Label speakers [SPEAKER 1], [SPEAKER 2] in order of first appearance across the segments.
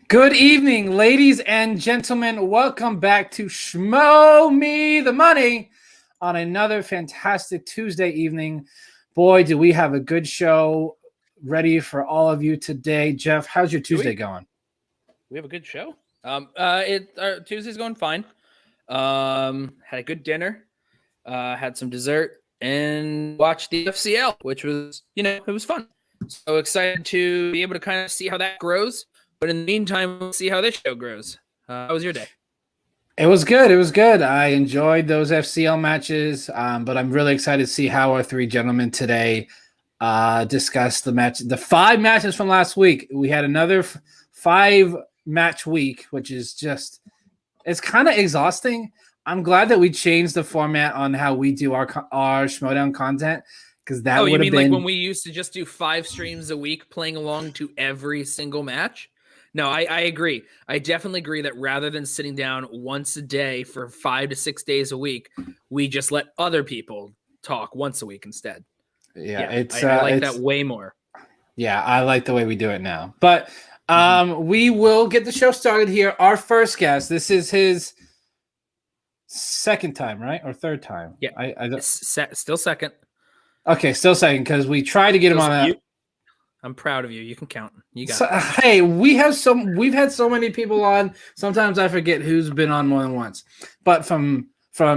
[SPEAKER 1] Good evening, ladies and gentlemen. Welcome back to Schmoe Me The Money on another fantastic Tuesday evening. Boy, do we have a good show ready for all of you today. Jeff, how's your Tuesday going?
[SPEAKER 2] We have a good show. Tuesday's going fine. Had a good dinner, had some dessert, and watched the FCL, which was, it was fun. So excited to be able to kind of see how that grows. But in the meantime, we'll see how this show grows. How was your day?
[SPEAKER 1] It was good. It was good. I enjoyed those FCL matches, but I'm really excited to see how our three gentlemen today discuss the 5 matches from last week. We had another 5-match week, which is it's kind of exhausting. I'm glad that we changed the format on how we do our Schmoedown content, because that would have been
[SPEAKER 2] like when we used to just do 5 streams a week playing along to every single match? No, I agree. I definitely agree that rather than sitting down once a day for 5 to 6 days a week, we just let other people talk once a week instead.
[SPEAKER 1] Yeah,
[SPEAKER 2] I like that way more.
[SPEAKER 1] Yeah, I like the way we do it now. But we will get the show started here. Our first guest, this is his second time, right? Or third time?
[SPEAKER 2] Yeah, still second.
[SPEAKER 1] Okay, still second, because we tried to get him on that.
[SPEAKER 2] I'm proud of you. You can count. You got
[SPEAKER 1] it. Hey, we've had so many people on. Sometimes I forget who's been on more than once. But from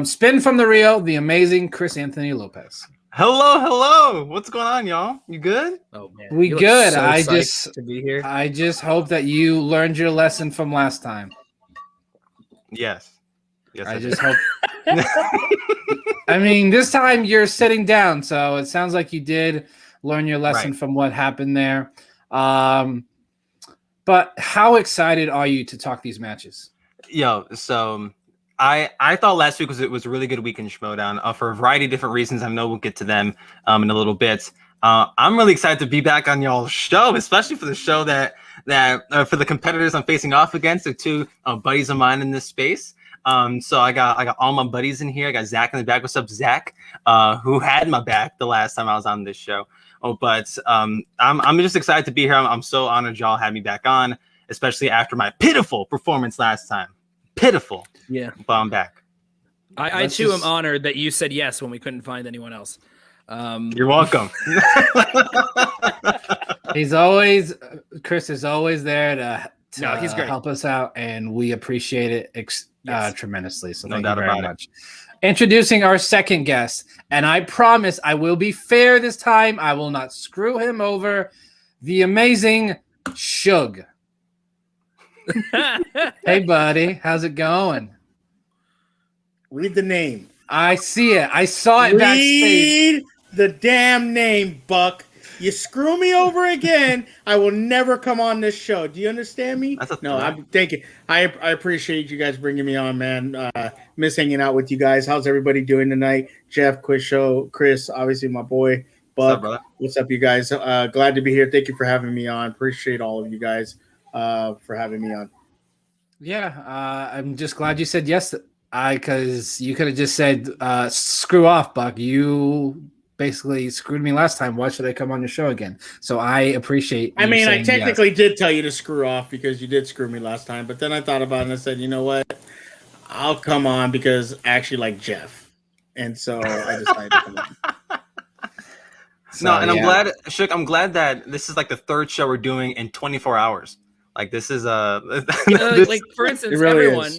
[SPEAKER 1] Spin from the Rio, the amazing Chris Anthony Lopez.
[SPEAKER 3] Hello. What's going on, y'all? You good?
[SPEAKER 2] Oh man,
[SPEAKER 1] we good.
[SPEAKER 2] So
[SPEAKER 1] I just hope that you learned your lesson from last time.
[SPEAKER 3] Yes.
[SPEAKER 1] I just hope. I mean, this time you're sitting down, so it sounds like you did learn your lesson from what happened there. But how excited are you to talk these matches?
[SPEAKER 3] So I thought last week was a really good week in Schmoedown for a variety of different reasons. I know we'll get to them in a little bit. I'm really excited to be back on y'all's show, especially for the show that for the competitors I'm facing off against. They're 2 buddies of mine in this space. So I got all my buddies in here. I got Zach in the back. What's up, Zach? Who had my back the last time I was on this show. But I'm just excited to be here. I'm so honored y'all had me back on, especially after my pitiful performance last time. Pitiful.
[SPEAKER 2] Yeah.
[SPEAKER 3] But I'm back.
[SPEAKER 2] I too am honored that you said yes when we couldn't find anyone else.
[SPEAKER 3] You're welcome.
[SPEAKER 1] Chris is always there to
[SPEAKER 2] he's great.
[SPEAKER 1] Help us out, and we appreciate it tremendously. So thank you very much. Introducing our second guest, and I promise I will be fair this time. I will not screw him over. The amazing Shug. Hey, buddy. How's it going?
[SPEAKER 4] Read the name.
[SPEAKER 1] I see it. I saw it backstage.
[SPEAKER 4] Read the damn name, Buck. You screw me over again, I will never come on this show. Do you understand me? No, I'm thinking. I appreciate you guys bringing me on, man. Miss hanging out with you guys. How's everybody doing tonight? Jeff, Quiz Show, Chris, obviously my boy, Buck. What's up, you guys? Glad to be here. Thank you for having me on. Appreciate all of you guys for having me on.
[SPEAKER 1] Yeah, I'm just glad you said yes. Because you could have just said, screw off, Buck. You basically screwed me last time. Why should I come on your show again? So I appreciate.
[SPEAKER 4] I mean, I technically did tell you to screw off because you did screw me last time. But then I thought about it and I said, you know what? I'll come on because I actually like Jeff, and so I decided to come on.
[SPEAKER 3] I'm glad that this is like the 3rd show we're doing in 24 hours. Like this is
[SPEAKER 2] like for instance, really everyone.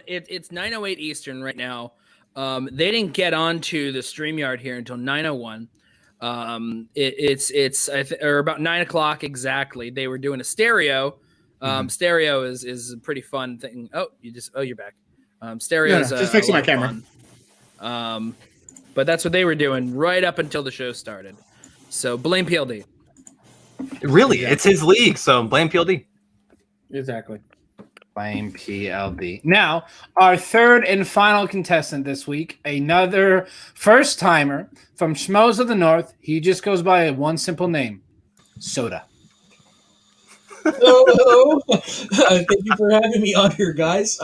[SPEAKER 2] It's 9:08 Eastern right now. They didn't get onto the StreamYard here until 9:01. It's about 9 o'clock exactly. They were doing a stereo. Stereo is a pretty fun thing. You're back. Stereo is
[SPEAKER 4] just fixing my camera.
[SPEAKER 2] But that's what they were doing right up until the show started. So blame PLD.
[SPEAKER 3] Really, it's his league. So blame PLD.
[SPEAKER 4] Exactly.
[SPEAKER 1] Blame PLD. Now, our third and final contestant this week, another first-timer from Schmoes of the North. He just goes by one simple name, Soda.
[SPEAKER 5] Hello. Thank you for having me on here, guys.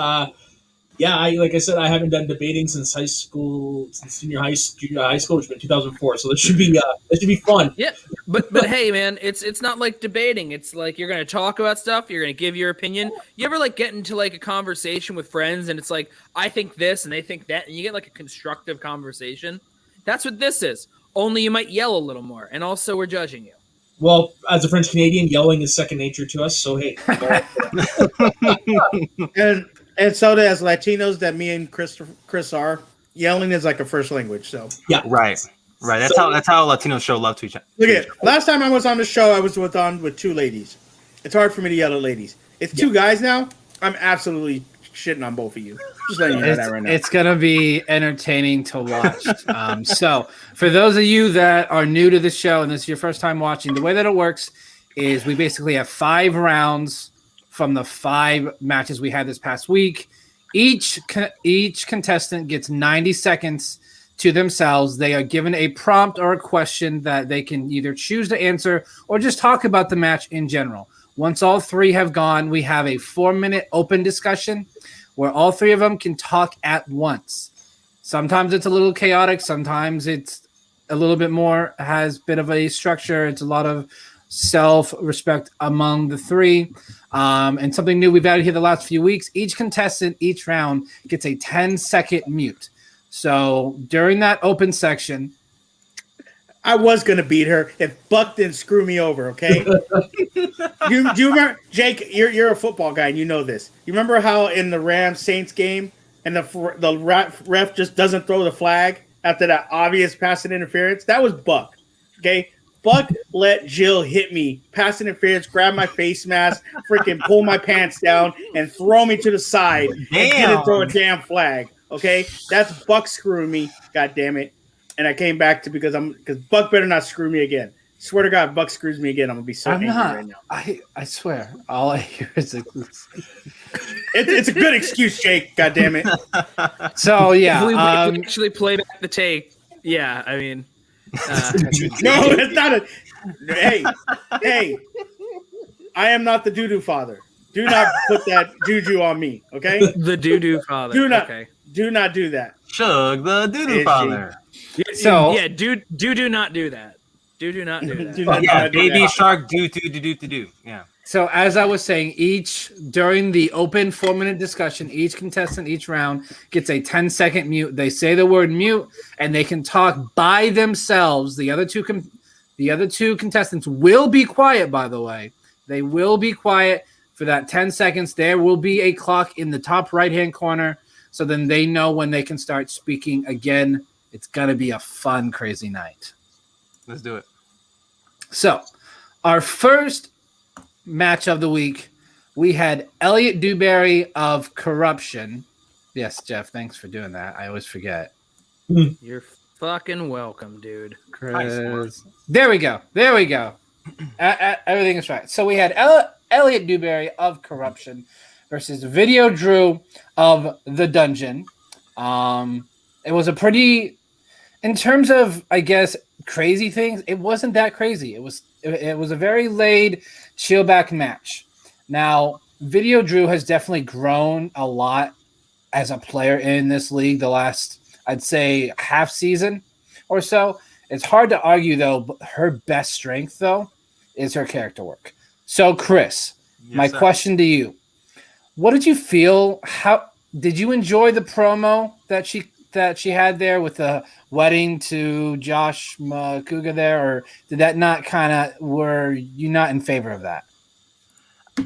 [SPEAKER 5] Yeah, like I said, I haven't done debating since high school, since junior high school, which has been 2004. So this should be fun.
[SPEAKER 2] Yeah, but hey, man, it's not like debating. It's like you're gonna talk about stuff. You're gonna give your opinion. You ever like get into like a conversation with friends, and it's like I think this and they think that, and you get like a constructive conversation. That's what this is. Only you might yell a little more, and also we're judging you.
[SPEAKER 5] Well, as a French Canadian, yelling is second nature to us. So hey.
[SPEAKER 4] And so as Latinos that me and Chris are, yelling is like a first language. So
[SPEAKER 5] yeah,
[SPEAKER 3] right. That's how Latinos show love to each other.
[SPEAKER 4] Look at it. Last time I was on the show, I was with two ladies. It's hard for me to yell at ladies. It's two guys now. I'm absolutely shitting on both of you. Just letting you know that right now.
[SPEAKER 1] It's gonna be entertaining to watch. So for those of you that are new to the show and this is your first time watching, the way that it works is we basically have 5 rounds from the 5 matches we had this past week. Each contestant gets 90 seconds to themselves. They are given a prompt or a question that they can either choose to answer or just talk about the match in general. Once all 3 have gone, we have a 4-minute open discussion where all 3 of them can talk at once. Sometimes it's a little chaotic. Sometimes it's a little bit more, has a bit of a structure. It's a lot of self-respect among the 3. And something new we've added here the last few weeks, each contestant, each round gets a 10-second mute. So during that open section,
[SPEAKER 4] I was going to beat her if Buck didn't screw me over, okay? Do you remember, Jake, you're a football guy and you know this. You remember how in the Rams-Saints game and the ref just doesn't throw the flag after that obvious passing interference? That was Buck, okay? Buck let Jill hit me, pass interference, grab my face mask, freaking pull my pants down, and throw me to the side and didn't throw a damn flag. Okay, that's Buck screwing me. God damn it! And I came back to because Buck better not screw me again. Swear to God, Buck screws me again. I'm gonna be so angry right now.
[SPEAKER 1] I swear, all I hear is
[SPEAKER 4] it's a good excuse, Jake. God damn it.
[SPEAKER 1] So yeah,
[SPEAKER 2] if we actually play back the tape. Yeah, I mean.
[SPEAKER 4] No, it's not a. Hey! I am not the doo-doo father. Do not put that juju on me, okay?
[SPEAKER 2] The doo-doo father.
[SPEAKER 4] Do not do that.
[SPEAKER 3] Shug the doo-doo father.
[SPEAKER 2] So yeah, do not do that. Do not do that.
[SPEAKER 3] Yeah, baby shark do. Yeah.
[SPEAKER 1] So as I was saying, during the open 4-minute discussion, each contestant, each round gets a 10-second mute. They say the word mute, and they can talk by themselves. The other two contestants will be quiet, by the way. They will be quiet for that 10 seconds. There will be a clock in the top right-hand corner, so then they know when they can start speaking again. It's going to be a fun, crazy night.
[SPEAKER 3] Let's do it.
[SPEAKER 1] So our first match of the week, we had Elliot Dewberry of Corruption. Yes, Jeff, thanks for doing that. I always forget.
[SPEAKER 2] You're fucking welcome, dude.
[SPEAKER 1] Chris. There we go. Everything is right. So we had Elliot Dewberry of Corruption versus Video Drew of The Dungeon. It was a pretty, in terms of, I guess, crazy things, it wasn't that crazy. It was a very laid, chill back match. Now, Video Drew has definitely grown a lot as a player in this league the last, I'd say, half season or so. It's hard to argue, though, but her best strength, though, is her character work. So, Chris, my question to you, what did you feel? How did you enjoy the promo that she had there with the wedding to Josh Makuga there, or did that not were you not in favor of that?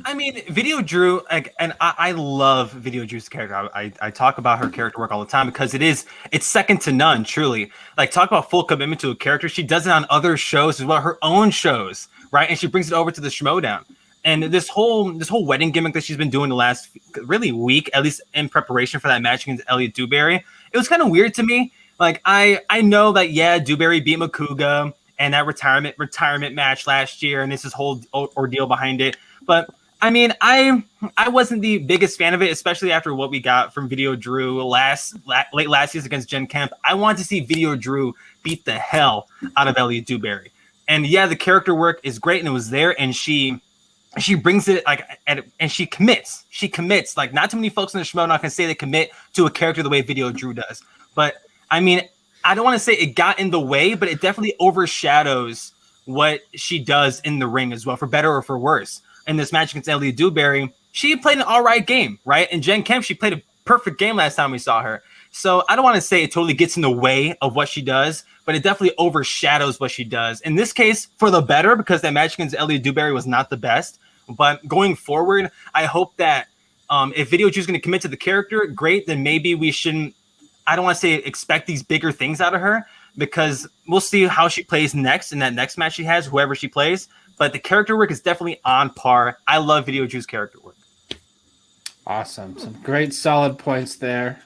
[SPEAKER 3] I mean, Video Drew, and I love Video Drew's character. I talk about her character work all the time because it's second to none, truly. Like, talk about full commitment to a character. She does it on other shows as well, her own shows, right? And she brings it over to the Schmoedown. And this whole wedding gimmick that she's been doing the last really week, at least in preparation for that match against Elliot Dewberry, it was kind of weird to me. Like, I know that, yeah, Dewberry beat Makuga and that retirement match last year, and it's this whole ordeal behind it. But I mean, I wasn't the biggest fan of it, especially after what we got from Video Drew late last season against Jen Kemp. I wanted to see Video Drew beat the hell out of Elliot Dewberry. And yeah, the character work is great, and it was there, and she she brings it like, and she commits. She commits. Like, not too many folks in the Schmoedown can say they commit to a character the way Video Drew does. But I mean, I don't want to say it got in the way, but it definitely overshadows what she does in the ring as well, for better or for worse. In this match against Ellie Dewberry, she played an all right game, right? And Jen Kemp, she played a perfect game last time we saw her. So I don't want to say it totally gets in the way of what she does, but it definitely overshadows what she does. In this case, for the better, because that match against Ellie Dewberry was not the best. But going forward, I hope that if Video Drew's going to commit to the character, great, then maybe we shouldn't, I don't want to say expect these bigger things out of her, because we'll see how she plays next in that next match she has, whoever she plays. But the character work is definitely on par. I love Video Drew's character work.
[SPEAKER 1] Awesome. Some great solid points there.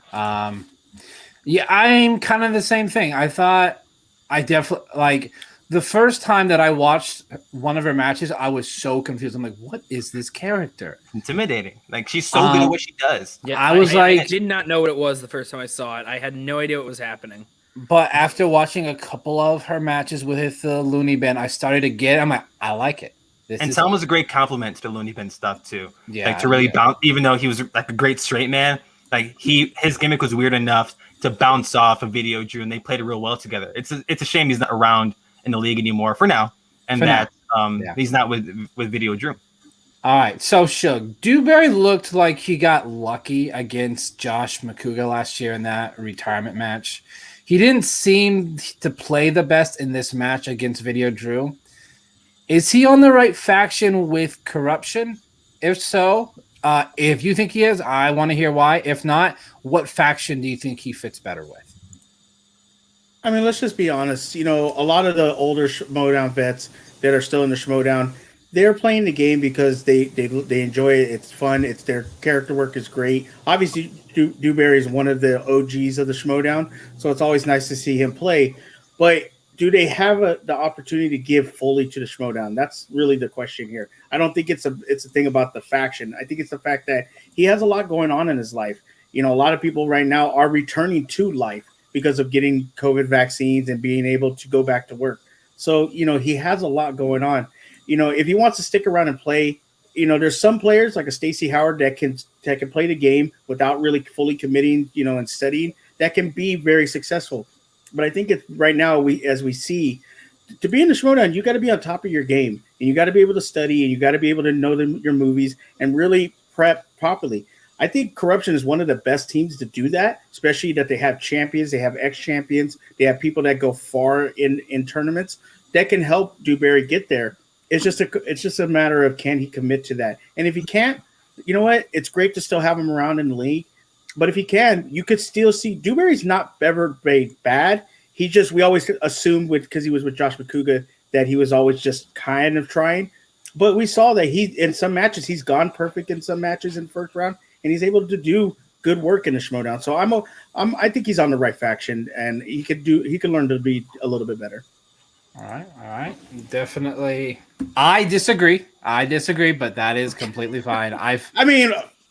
[SPEAKER 1] Yeah, I'm kind of the same thing. I thought I definitely, like, the first time that I watched one of her matches, I was so confused. I'm like, what is this character?
[SPEAKER 3] Intimidating. Like, she's so good at what she does.
[SPEAKER 2] Yeah,
[SPEAKER 1] I
[SPEAKER 2] did not know what it was the first time I saw it. I had no idea what was happening.
[SPEAKER 1] But after watching a couple of her matches with the Looney Bin, I started to get it. I'm like, I like it.
[SPEAKER 3] And Tom was a great compliment to the Looney Bin stuff too.
[SPEAKER 1] Yeah,
[SPEAKER 3] like to really bounce, even though he was like a great straight man. Like his gimmick was weird enough to bounce off of Video Drew, and they played it real well together. It's a shame he's not around in the league anymore for now, and he's not with Video Drew.
[SPEAKER 1] All right, so Shug, Dewberry looked like he got lucky against Josh McCouga last year in that retirement match. He didn't seem to play the best in this match against Video Drew. Is he on the right faction with Corruption? If so, if you think he is, I want to hear why. If not, what faction do you think he fits better with?
[SPEAKER 4] I mean, let's just be honest. You know, a lot of the older Schmoedown vets that are still in the Schmoedown, they're playing the game because they enjoy it. It's fun. It's their character work is great. Obviously, Dewberry is one of the OGs of the Schmoedown, so it's always nice to see him play. But do they have the opportunity to give fully to the Schmoedown? That's really the question here. I don't think it's a thing about the faction. I think it's the fact that he has a lot going on in his life. You know, a lot of people right now are returning to life because of getting COVID vaccines and being able to go back to work. So, you know, he has a lot going on. You know, if he wants to stick around and play, you know, there's some players like a Stacey Howard that can play the game without really fully committing, you know, and studying, that can be very successful. But I think right now, as we see, to be in the Schmoedown, you got to be on top of your game, and you got to be able to study, and you got to be able to know your movies and really prep properly. I think Corruption is one of the best teams to do that, especially that they have champions, they have ex-champions, they have people that go far in tournaments that can help Dewberry get there. It's just a matter of, can he commit to that? And if he can't, you know what? It's great to still have him around in the league. But if he can, you could still see Dewberry's not ever bad. We always assumed because he was with Josh McCouga that he was always just kind of trying. But we saw that in some matches, he's gone perfect in some matches in the first round, and he's able to do good work in the Schmoedown. So I think he's on the right faction, and he could learn to be a little bit better.
[SPEAKER 1] All right. Definitely. I disagree, but that is completely fine.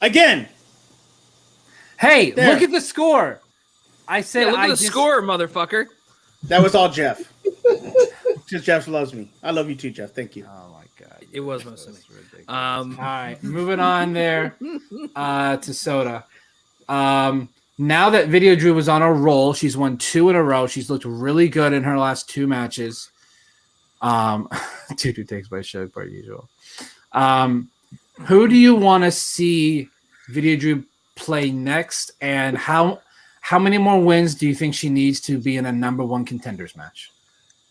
[SPEAKER 4] Again.
[SPEAKER 1] Hey, look at the score. I said,
[SPEAKER 2] look at the score, motherfucker.
[SPEAKER 4] That was all Jeff. Just Jeff loves me. I love you too, Jeff. Thank you.
[SPEAKER 1] Oh my God.
[SPEAKER 2] It was mostly me.
[SPEAKER 1] All right, moving on there to Soda. Now that Video Drew was on a roll, she's won 2 in a row. She's looked really good in her last 2 matches. Tutu takes my show per usual. Who do you want to see Video Drew play next, and how many more wins do you think she needs to be in a number 1 contenders match?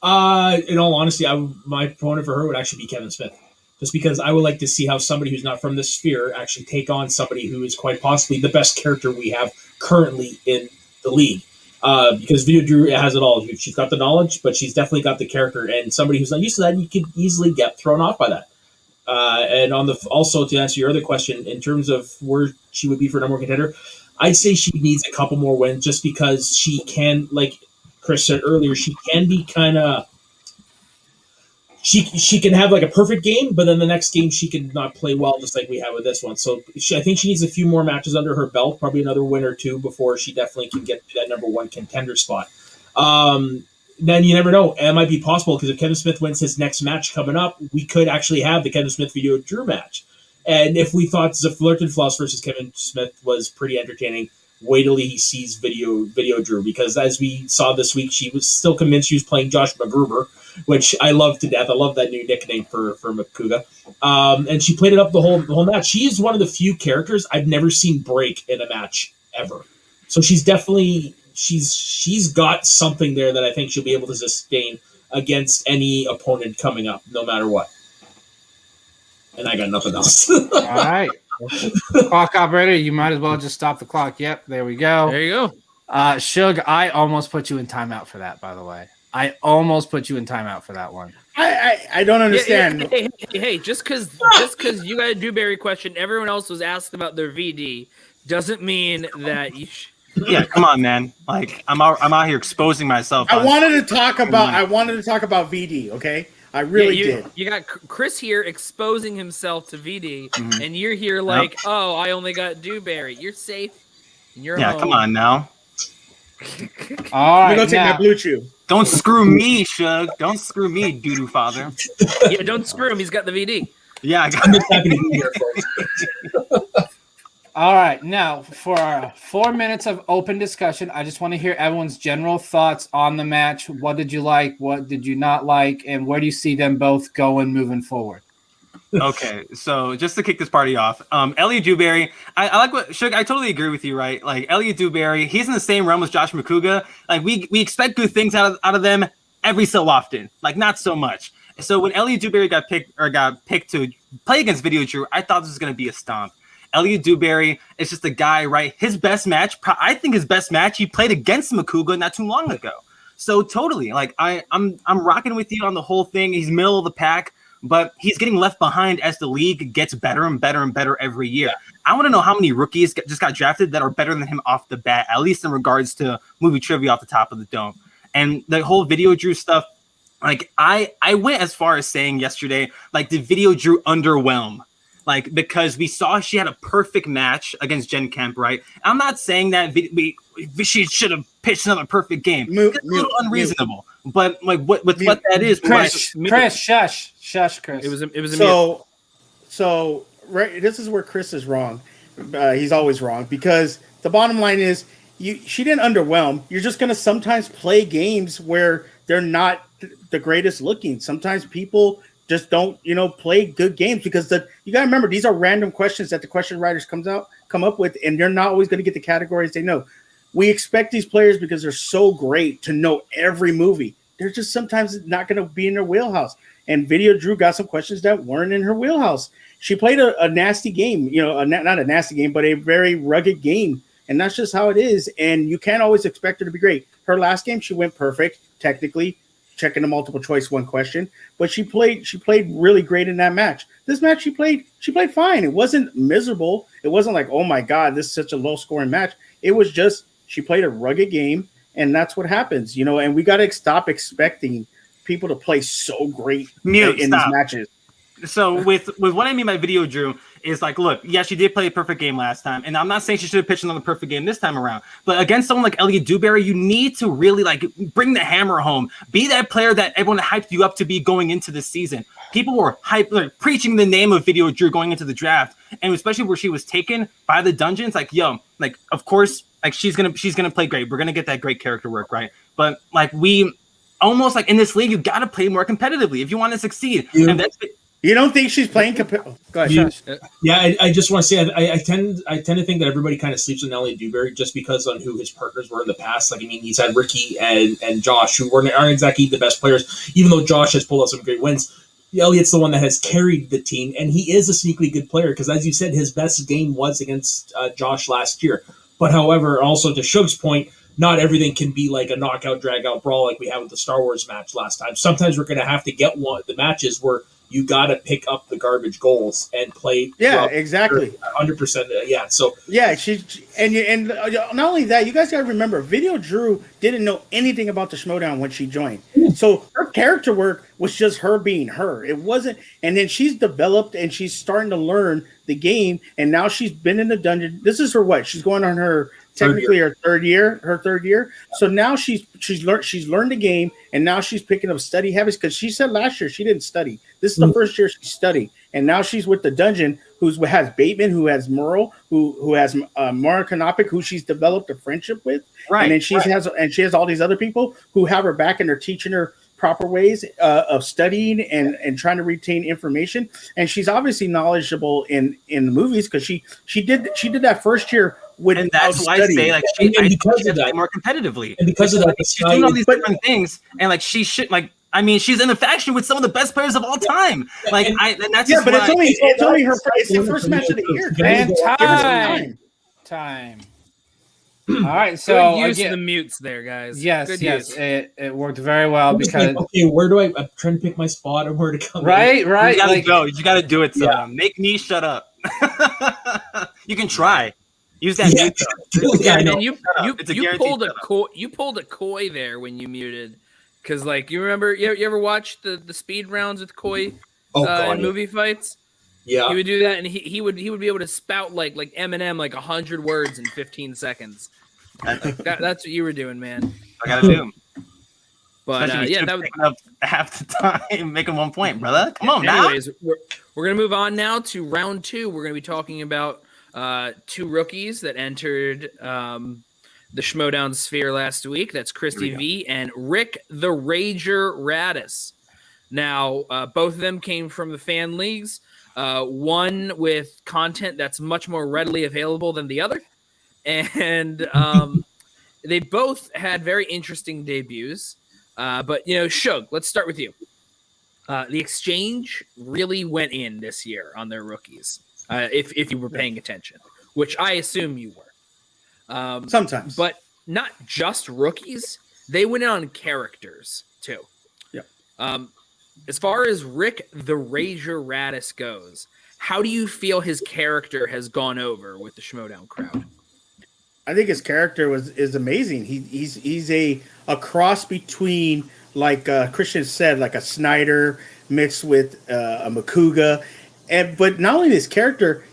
[SPEAKER 5] In all honesty, my opponent for her would actually be Kevin Smith, just because I would like to see how somebody who's not from this sphere actually take on somebody who is quite possibly the best character we have currently in the league. Because Video Drew has it all. She's got the knowledge, but she's definitely got the character, and somebody who's not used to that, you could easily get thrown off by that. And also to answer your other question, in terms of where she would be for number 1 contender, I'd say she needs a couple more wins, just because she can, like Chris said earlier, she can be kind of, she can have like a perfect game, but then the next game she can not play well, just like we have with this one. So I think she needs a few more matches under her belt, probably another win or 2 before she definitely can get to that number 1 contender spot. then you never know. It might be possible because if Kevin Smith wins his next match coming up, we could actually have the Kevin Smith Video Drew match. And if we thought Flirtin Floss versus Kevin Smith was pretty entertaining, wait till he sees Video Drew, because as we saw this week, she was still convinced she was playing Josh McGruber, which I love to death. I love that new nickname for Makuga. And she played it up the whole match. She is one of the few characters I've never seen break in a match ever. So she's definitely she's got something there that I think she'll be able to sustain against any opponent coming up, no matter what. And I got nothing else.
[SPEAKER 1] All right. Clock operator, you might as well just stop the clock. Yep, there we go.
[SPEAKER 2] There you go.
[SPEAKER 1] Shug, I almost put you in timeout for that, by the way. I almost put you in timeout for that one.
[SPEAKER 4] I don't understand.
[SPEAKER 2] Hey, just because you got a Dewberry question, everyone else was asked about their VD, doesn't mean that you
[SPEAKER 3] Yeah, come on, man. Like I'm out here exposing myself.
[SPEAKER 4] I wanted to talk about VD, okay? I really did.
[SPEAKER 2] You got Chris here exposing himself to VD, and you're here like, oh, I only got Dewberry. You're safe. And you're home.
[SPEAKER 3] Come on now.
[SPEAKER 1] All right,
[SPEAKER 4] I'm gonna go take my blue chew.
[SPEAKER 3] Don't screw me, Shug. Don't screw me, doo-doo father.
[SPEAKER 2] Yeah, don't screw him. He's got the VD.
[SPEAKER 3] Yeah,
[SPEAKER 5] I'm just happy to be here, folks.
[SPEAKER 1] All right, now for our 4 minutes of open discussion, I just want to hear everyone's general thoughts on the match. What did you like? What did you not like? And where do you see them both going moving forward?
[SPEAKER 3] Okay, so just to kick this party off, Elliot Dewberry, I like what Shug. I totally agree with you, right? Like Elliot Dewberry, he's in the same realm as Josh Makuga. Like we expect good things out of them every so often, like not so much. So when Elliot Dewberry got picked to play against Video Drew, I thought this was going to be a stomp. Elliot Dewberry is just a guy, right? His best match, I think his best match, he played against Makuga not too long ago. So totally, like I'm rocking with you on the whole thing. He's middle of the pack, but he's getting left behind as the league gets better and better and better every year. I want to know how many rookies just got drafted that are better than him off the bat, at least in regards to movie trivia off the top of the dome. And the whole Video Drew stuff, like I went as far as saying yesterday, like did Video Drew underwhelm? Like, because we saw she had a perfect match against Jen Kemp, right? I'm not saying that she should have pitched another perfect game. It's a little unreasonable. But like, what that is,
[SPEAKER 1] Chris, shush, Chris.
[SPEAKER 2] It was a
[SPEAKER 4] so right. This is where Chris is wrong. He's always wrong because the bottom line is she didn't underwhelm. You're just gonna sometimes play games where they're not the greatest looking. Sometimes people just don't, play good games because you got to remember these are random questions that the question writers come up with, and they're not always going to get the categories they know. We expect these players because they're so great to know every movie. They're just sometimes not going to be in their wheelhouse. And Video Drew got some questions that weren't in her wheelhouse. She played a nasty game, not a nasty game, but a very rugged game. And that's just how it is. And you can't always expect her to be great. Her last game, she went perfect, technically, checking the multiple choice one question, but she played really great in that match. This match she played fine. It wasn't miserable. It wasn't like, oh my God, this is such a low scoring match. It was just, she played a rugged game, and that's what happens, and we got to stop expecting people to play so great in these matches.
[SPEAKER 3] So with what I mean by Video Drew is like, look, yeah, she did play a perfect game last time, and I'm not saying she should have pitched another perfect game this time around. But against someone like Elliot Dewberry, you need to really like bring the hammer home. Be that player that everyone hyped you up to be going into the season. People were preaching the name of Video Drew going into the draft, and especially where she was taken by the dungeons. Like, yo, like of course, like she's gonna play great. We're gonna get that great character work, right? But like we almost like in this league, you got to play more competitively if you want to succeed.
[SPEAKER 4] Yeah.
[SPEAKER 3] And that's.
[SPEAKER 4] You don't think she's playing? Go ahead.
[SPEAKER 5] Yeah, I just want to say I tend to think that everybody kind of sleeps on Elliot Dewberry just because on who his partners were in the past. Like, I mean, he's had Ricky and Josh, who aren't exactly the best players, even though Josh has pulled out some great wins. Elliot's the one that has carried the team, and he is a sneakily good player because, as you said, his best game was against Josh last year. But however, also to Shug's point, not everything can be like a knockout, drag-out brawl like we had with the Star Wars match last time. Sometimes we're going to have to get the matches where you got to pick up the garbage goals and play.
[SPEAKER 4] Yeah, exactly.
[SPEAKER 5] 100%. Yeah. So
[SPEAKER 4] yeah, and not only that, you guys got to remember, Video Drew didn't know anything about the Schmoedown when she joined. So her character work was just her being her. It wasn't. And then she's developed and she's starting to learn the game. And now she's been in the dungeon. This is her what? She's going on her technically her third year. So now she's learned the game, and now she's picking up study habits because she said last year she didn't study. This is the first year she studied, and now she's with the dungeon. Who has Bateman, who has Merle, who has Mara Kanopik, who she's developed a friendship with,
[SPEAKER 3] Right?
[SPEAKER 4] And then she has all these other people who have her back and they're teaching her proper ways of studying and trying to retain information. And she's obviously knowledgeable in the movies because she did that first year with.
[SPEAKER 3] And that's why I say like she more competitively.
[SPEAKER 5] And because of that,
[SPEAKER 3] she's doing all these different things, and like she should like. I mean, she's in a faction with some of the best players of all time. Like, and that's
[SPEAKER 4] but it's only her first match of the year.
[SPEAKER 1] And time. All right, so
[SPEAKER 2] good use the mutes there, guys.
[SPEAKER 1] Yes,
[SPEAKER 2] good
[SPEAKER 1] yes,
[SPEAKER 2] use.
[SPEAKER 1] it worked very well because
[SPEAKER 5] where do I'm trying to pick my spot and where to come.
[SPEAKER 1] Right.
[SPEAKER 3] You gotta go. You gotta do it. So make me shut up. You can try. Use that mute.
[SPEAKER 2] And you pulled a Koi there when you muted. Because, like, you remember, you ever watch the speed rounds with Koi in movie fights?
[SPEAKER 5] Yeah.
[SPEAKER 2] He would do that, and he would be able to spout, like Eminem, like 100 words in 15 seconds. That's what you were doing, man.
[SPEAKER 3] I gotta do.
[SPEAKER 2] But, that was...
[SPEAKER 3] up half the time, making 1 point, brother. Come on,
[SPEAKER 2] anyways, we're going to move on now to round 2. We're going to be talking about 2 rookies that entered... the Schmoedown sphere last week. That's Christy V and Rick the Rager Radis. Now, both of them came from the fan leagues. One with content that's much more readily available than the other. And they both had very interesting debuts. But, Shug, let's start with you. The exchange really went in this year on their rookies, if you were paying attention, which I assume you were.
[SPEAKER 4] Sometimes,
[SPEAKER 2] but not just rookies. They went in on characters too.
[SPEAKER 4] Yeah.
[SPEAKER 2] As far as Rick the Rager Radis goes, how do you feel his character has gone over with the Schmoedown crowd?
[SPEAKER 4] I think his character is amazing. He's a cross between, like Christian said, like a Snyder mixed with a Makuga, but not only his character.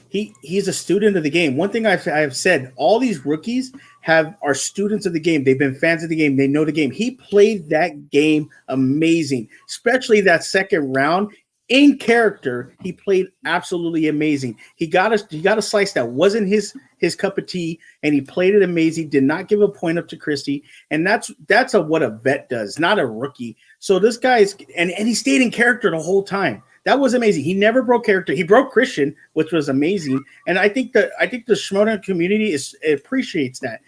[SPEAKER 4] He's a student of the game. One thing I've said, all these rookies are students of the game. They've been fans of the game. They know the game. He played that game amazing, especially that second round in character. He played absolutely amazing. He got a slice that wasn't his cup of tea, and he played it amazing. Did not give a point up to Christie, and that's what a vet does, not a rookie. So this guy's and he stayed in character the whole time. That was amazing. He never broke character. He broke Christian, which was amazing. And I think the Schmoedown community appreciates that.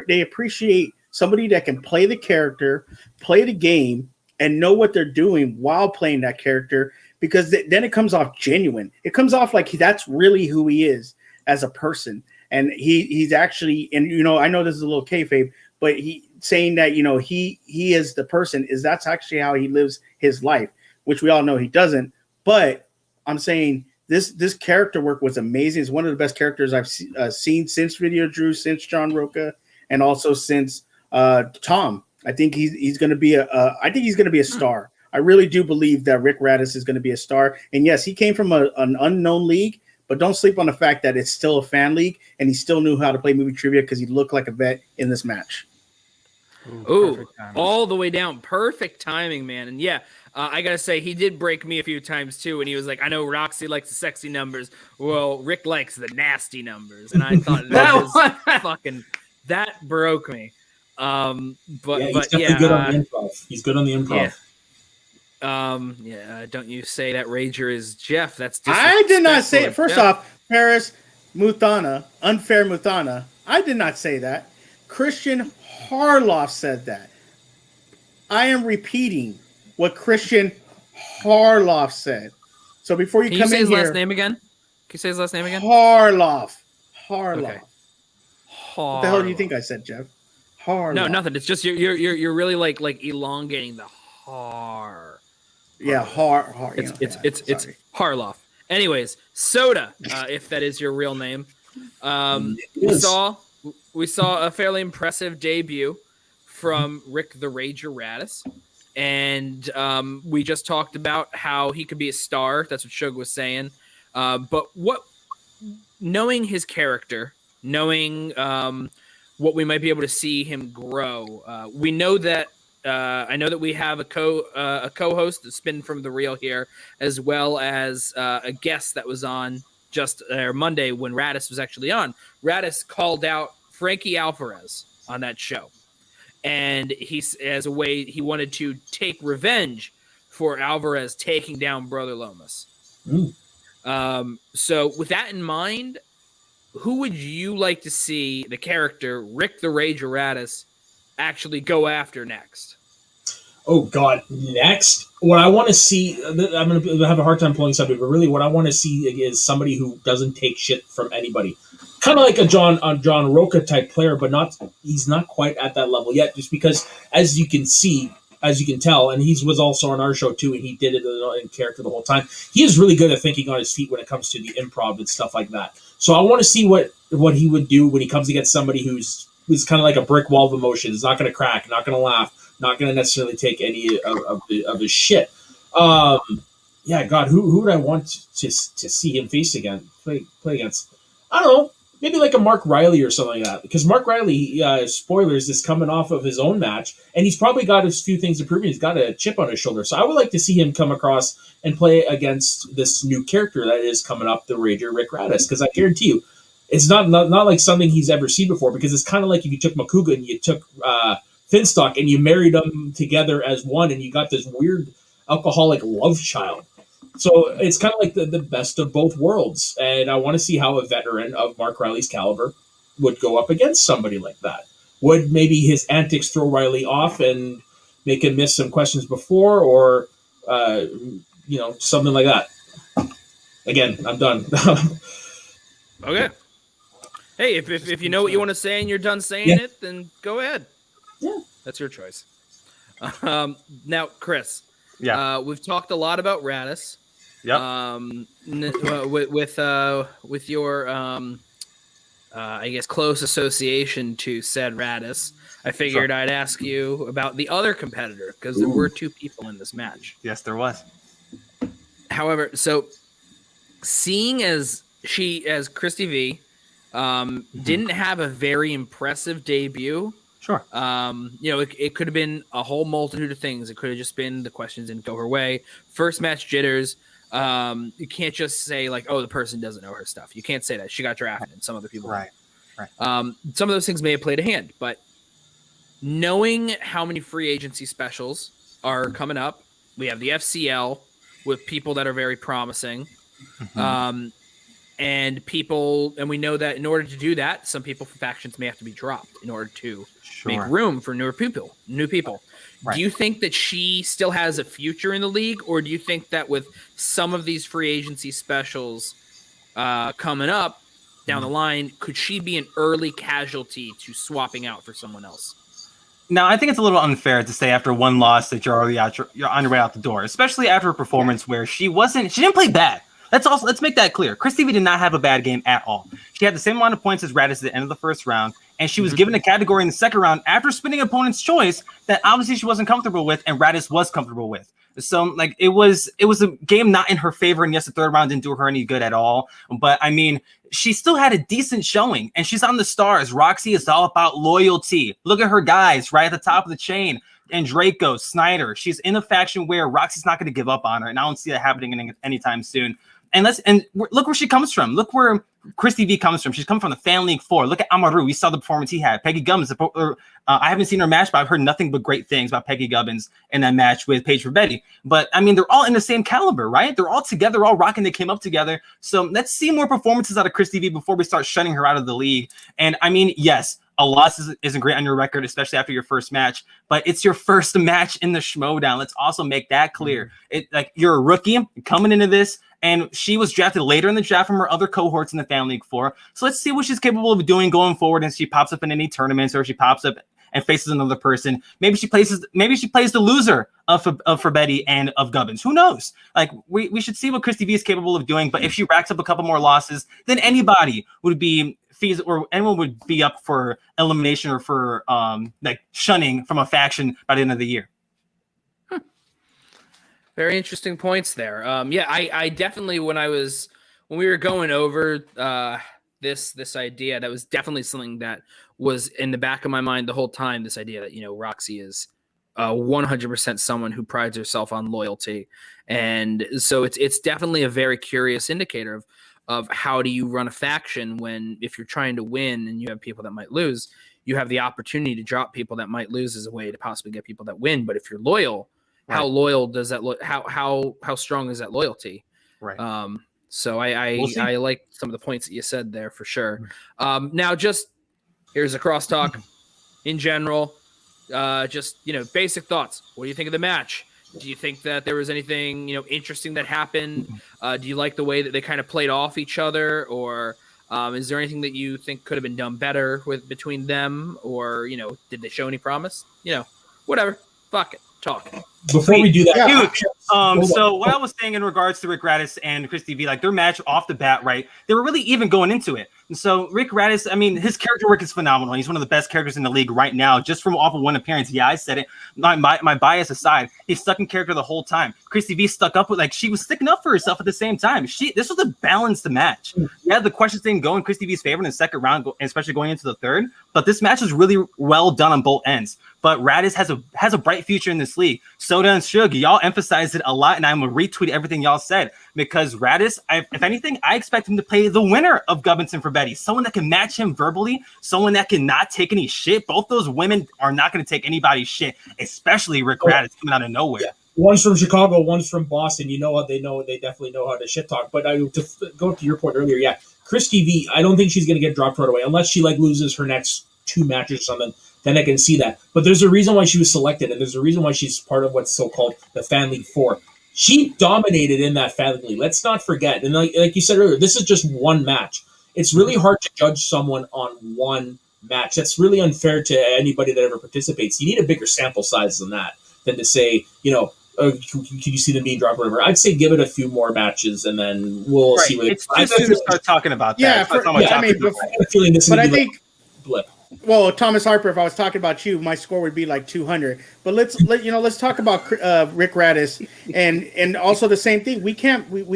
[SPEAKER 4] They appreciate somebody that can play the character, play the game, and know what they're doing while playing that character. Because then it comes off genuine. It comes off like that's really who he is as a person. And he's actually, and I know this is a little kayfabe, but he saying that he is the person that's actually how he lives his life, which we all know he doesn't. But I'm saying this character work was amazing. It's one of the best characters I've seen since Video Drew, since John Roca, and also since Tom. I think he's going to be a star. I really do believe that Rick Radis is going to be a star. And yes, he came from an unknown league, but don't sleep on the fact that it's still a fan league, and he still knew how to play movie trivia because he looked like a vet in this match.
[SPEAKER 2] Ooh, all the way down. Perfect timing, man. And yeah. I gotta say, he did break me a few times too, and he was like, "I know Roxy likes the sexy numbers. Well, Rick likes the nasty numbers," and I thought that broke me. But
[SPEAKER 5] he's good on the improv. He's good on the improv.
[SPEAKER 2] Don't you say that Rager is Jeff? That's
[SPEAKER 4] I did not say it. First off, Paris Muthana, unfair Muthana. I did not say that. Christian Harloff said that. I am repeating what Christian Harloff said. So before you come in here,
[SPEAKER 2] can you say his last name again? Can you say his last name again?
[SPEAKER 4] Harloff.
[SPEAKER 2] Okay.
[SPEAKER 4] What the hell do you think I said, Jeff? Harloff.
[SPEAKER 2] No, nothing. It's just you're really like elongating the har.
[SPEAKER 4] Yeah, har.
[SPEAKER 2] It's Harloff. Anyways, Soda, if that is your real name. We saw a fairly impressive debut from Rick the Rager Radis. And we just talked about how he could be a star. That's what Shug was saying. But knowing his character, knowing what we might be able to see him grow. We know that I know that we have a co-host, Spin from the Real here, as well as a guest that was on just Monday when Radis was actually on. Radis called out Frankie Alvarez on that show, and as a way he wanted to take revenge for Alvarez taking down Brother Lomas. So with that in mind, who would you like to see the character Rick the Rage Radis actually go after next?
[SPEAKER 5] Oh God! Next, what I want to see, I'm going to have a hard time pulling somebody, but really, what I want to see is somebody who doesn't take shit from anybody, kind of like a John Roca type player, but he's not quite at that level yet. Just because, as you can tell, and he was also on our show too, and he did it in character the whole time. He is really good at thinking on his feet when it comes to the improv and stuff like that. So I want to see what he would do when he comes against somebody who's kind of like a brick wall of emotion. Is not going to crack, not going to laugh, not going to necessarily take any of his shit. Yeah, God, who would I want to see him face again? Play against? I don't know. Maybe like a Mark Riley or something like that. Because Mark Riley, spoilers, is coming off of his own match, and he's probably got a few things to prove. He's got a chip on his shoulder. So I would like to see him come across and play against this new character that is coming up, the Rager Rick Radis. Because I guarantee you, it's not like something he's ever seen before. Because it's kind of like if you took Makuga and you took Finstock and you married them together as one, and you got this weird alcoholic love child. So it's kind of like the best of both worlds. And I want to see how a veteran of Mark Riley's caliber would go up against somebody like that. Would maybe his antics throw Riley off and make him miss some questions before, or, something like that. Again, I'm done.
[SPEAKER 2] Okay. Hey, if you know what you want to say and you're done saying it, then go ahead.
[SPEAKER 5] Yeah.
[SPEAKER 2] That's your choice. Now, Chris.
[SPEAKER 3] Yeah.
[SPEAKER 2] We've talked a lot about Radis.
[SPEAKER 3] Yep.
[SPEAKER 2] With your I guess close association to said Radis, I figured I'd ask you about the other competitor, because there were two people in this match.
[SPEAKER 3] Yes, there was.
[SPEAKER 2] However, so seeing as Christy V didn't have a very impressive debut.
[SPEAKER 3] Sure.
[SPEAKER 2] It could have been a whole multitude of things. It could have just been the questions didn't go her way. First match jitters. You can't just say like, oh, the person doesn't know her stuff. You can't say that. She got drafted and some other people.
[SPEAKER 3] Right.
[SPEAKER 2] Some of those things may have played a hand, but knowing how many free agency specials are coming up, we have the FCL with people that are very promising.
[SPEAKER 3] Mm-hmm.
[SPEAKER 2] And we know that in order to do that, some people from factions may have to be dropped in order to make room for new people. Right. Do you think that she still has a future in the league, or do you think that with some of these free agency specials coming up down the line, could she be an early casualty to swapping out for someone else?
[SPEAKER 3] Now, I think it's a little unfair to say after one loss that you're already you're on your way out the door, especially after a performance where she didn't play bad. Let's make that clear. Chris TV did not have a bad game at all. She had the same amount of points as Radis at the end of the first round, and she was given a category in the second round after spinning opponent's choice that obviously she wasn't comfortable with, and Radis was comfortable with. So, it was a game not in her favor, and yes, the third round didn't do her any good at all. But I mean, she still had a decent showing, and she's on the stars. Roxy is all about loyalty. Look at her guys right at the top of the chain. And Draco, Snyder. She's in a faction where Roxy's not going to give up on her, and I don't see that happening anytime soon. And look where she comes from. Look where Christy V comes from. She's come from the Fan League 4. Look at Amaru. We saw the performance he had. Peggy Gubbins. I haven't seen her match, but I've heard nothing but great things about Peggy Gubbins in that match with Paige Verbetti. But, I mean, they're all in the same caliber, right? They're all together, all rocking. They came up together. So let's see more performances out of Christy V before we start shutting her out of the league. And, I mean, yes, a loss isn't great on your record, especially after your first match, but it's your first match in the Schmoedown. Let's also make that clear. You're a rookie coming into this, and she was drafted later in the draft from her other cohorts in the Fan League 4. So let's see what she's capable of doing going forward, and she pops up in any tournaments, or she pops up and faces another person. Maybe she plays the loser of Verbetti and of Gubbins. Who knows? We should see what Christy V is capable of doing. But if she racks up a couple more losses, then anybody would be or anyone would be up for elimination or for shunning from a faction by the end of the year.
[SPEAKER 2] Very interesting points there. I definitely, when we were going over this idea, that was definitely something that was in the back of my mind the whole time, this idea that, Roxy is 100% someone who prides herself on loyalty. And so it's definitely a very curious indicator of how do you run a faction when, if you're trying to win and you have people that might lose, you have the opportunity to drop people that might lose as a way to possibly get people that win. But if you're loyal, how loyal does that look? How strong is that loyalty?
[SPEAKER 3] Right.
[SPEAKER 2] So I like some of the points that you said there for sure. Now just here's a crosstalk in general. Just, basic thoughts. What do you think of the match? Do you think that there was anything, interesting that happened? Do you like the way that they kind of played off each other, or is there anything that you think could have been done better between them, or, did they show any promise? Whatever. Fuck it. Talk.
[SPEAKER 5] Before we do that,
[SPEAKER 3] so what I was saying in regards to Rick Radis and Chris TV, like their match off the bat, right? They were really even going into it. And so Rick Radis, I mean, his character work is phenomenal. He's one of the best characters in the league right now, just from off of one appearance. Yeah, I said it. My bias aside, he's stuck in character the whole time. Chris TV stuck up with, like, she was sticking up for herself at the same time. This was a balanced match. Yeah, the questions didn't go in Chris TV's favor in the second round, especially going into the third. But this match was really well done on both ends. But Radis has a bright future in this league. Soda and Suge, y'all emphasized it a lot, and I'm gonna retweet everything y'all said, because Radis, if anything, I expect him to play the winner of Gubbins and Betty, someone that can match him verbally, someone that can not take any shit. Both those women are not going to take anybody's shit, especially Rick Radis coming out of nowhere.
[SPEAKER 5] Yeah. One's from Chicago, one's from Boston. They definitely know how to shit talk. But to go to your point earlier, yeah, Chris TV, I don't think she's going to get dropped right away unless she loses her next 2 matches or something. Then I can see that. But there's a reason why she was selected, and there's a reason why she's part of what's so-called the Fan League 4. She dominated in that Fan League. Let's not forget. And like you said earlier, this is just one match. It's really hard to judge someone on one match. That's really unfair to anybody that ever participates. You need a bigger sample size than that, than to say, can you see them being dropped or whatever. I'd say give it a few more matches, and then we'll see.
[SPEAKER 3] It's too soon to start talking about that.
[SPEAKER 5] I think blip.
[SPEAKER 4] Well, Thomas Harper, if I was talking about you, my score would be like 200. But let's talk about Rick Radis, and also the same thing. We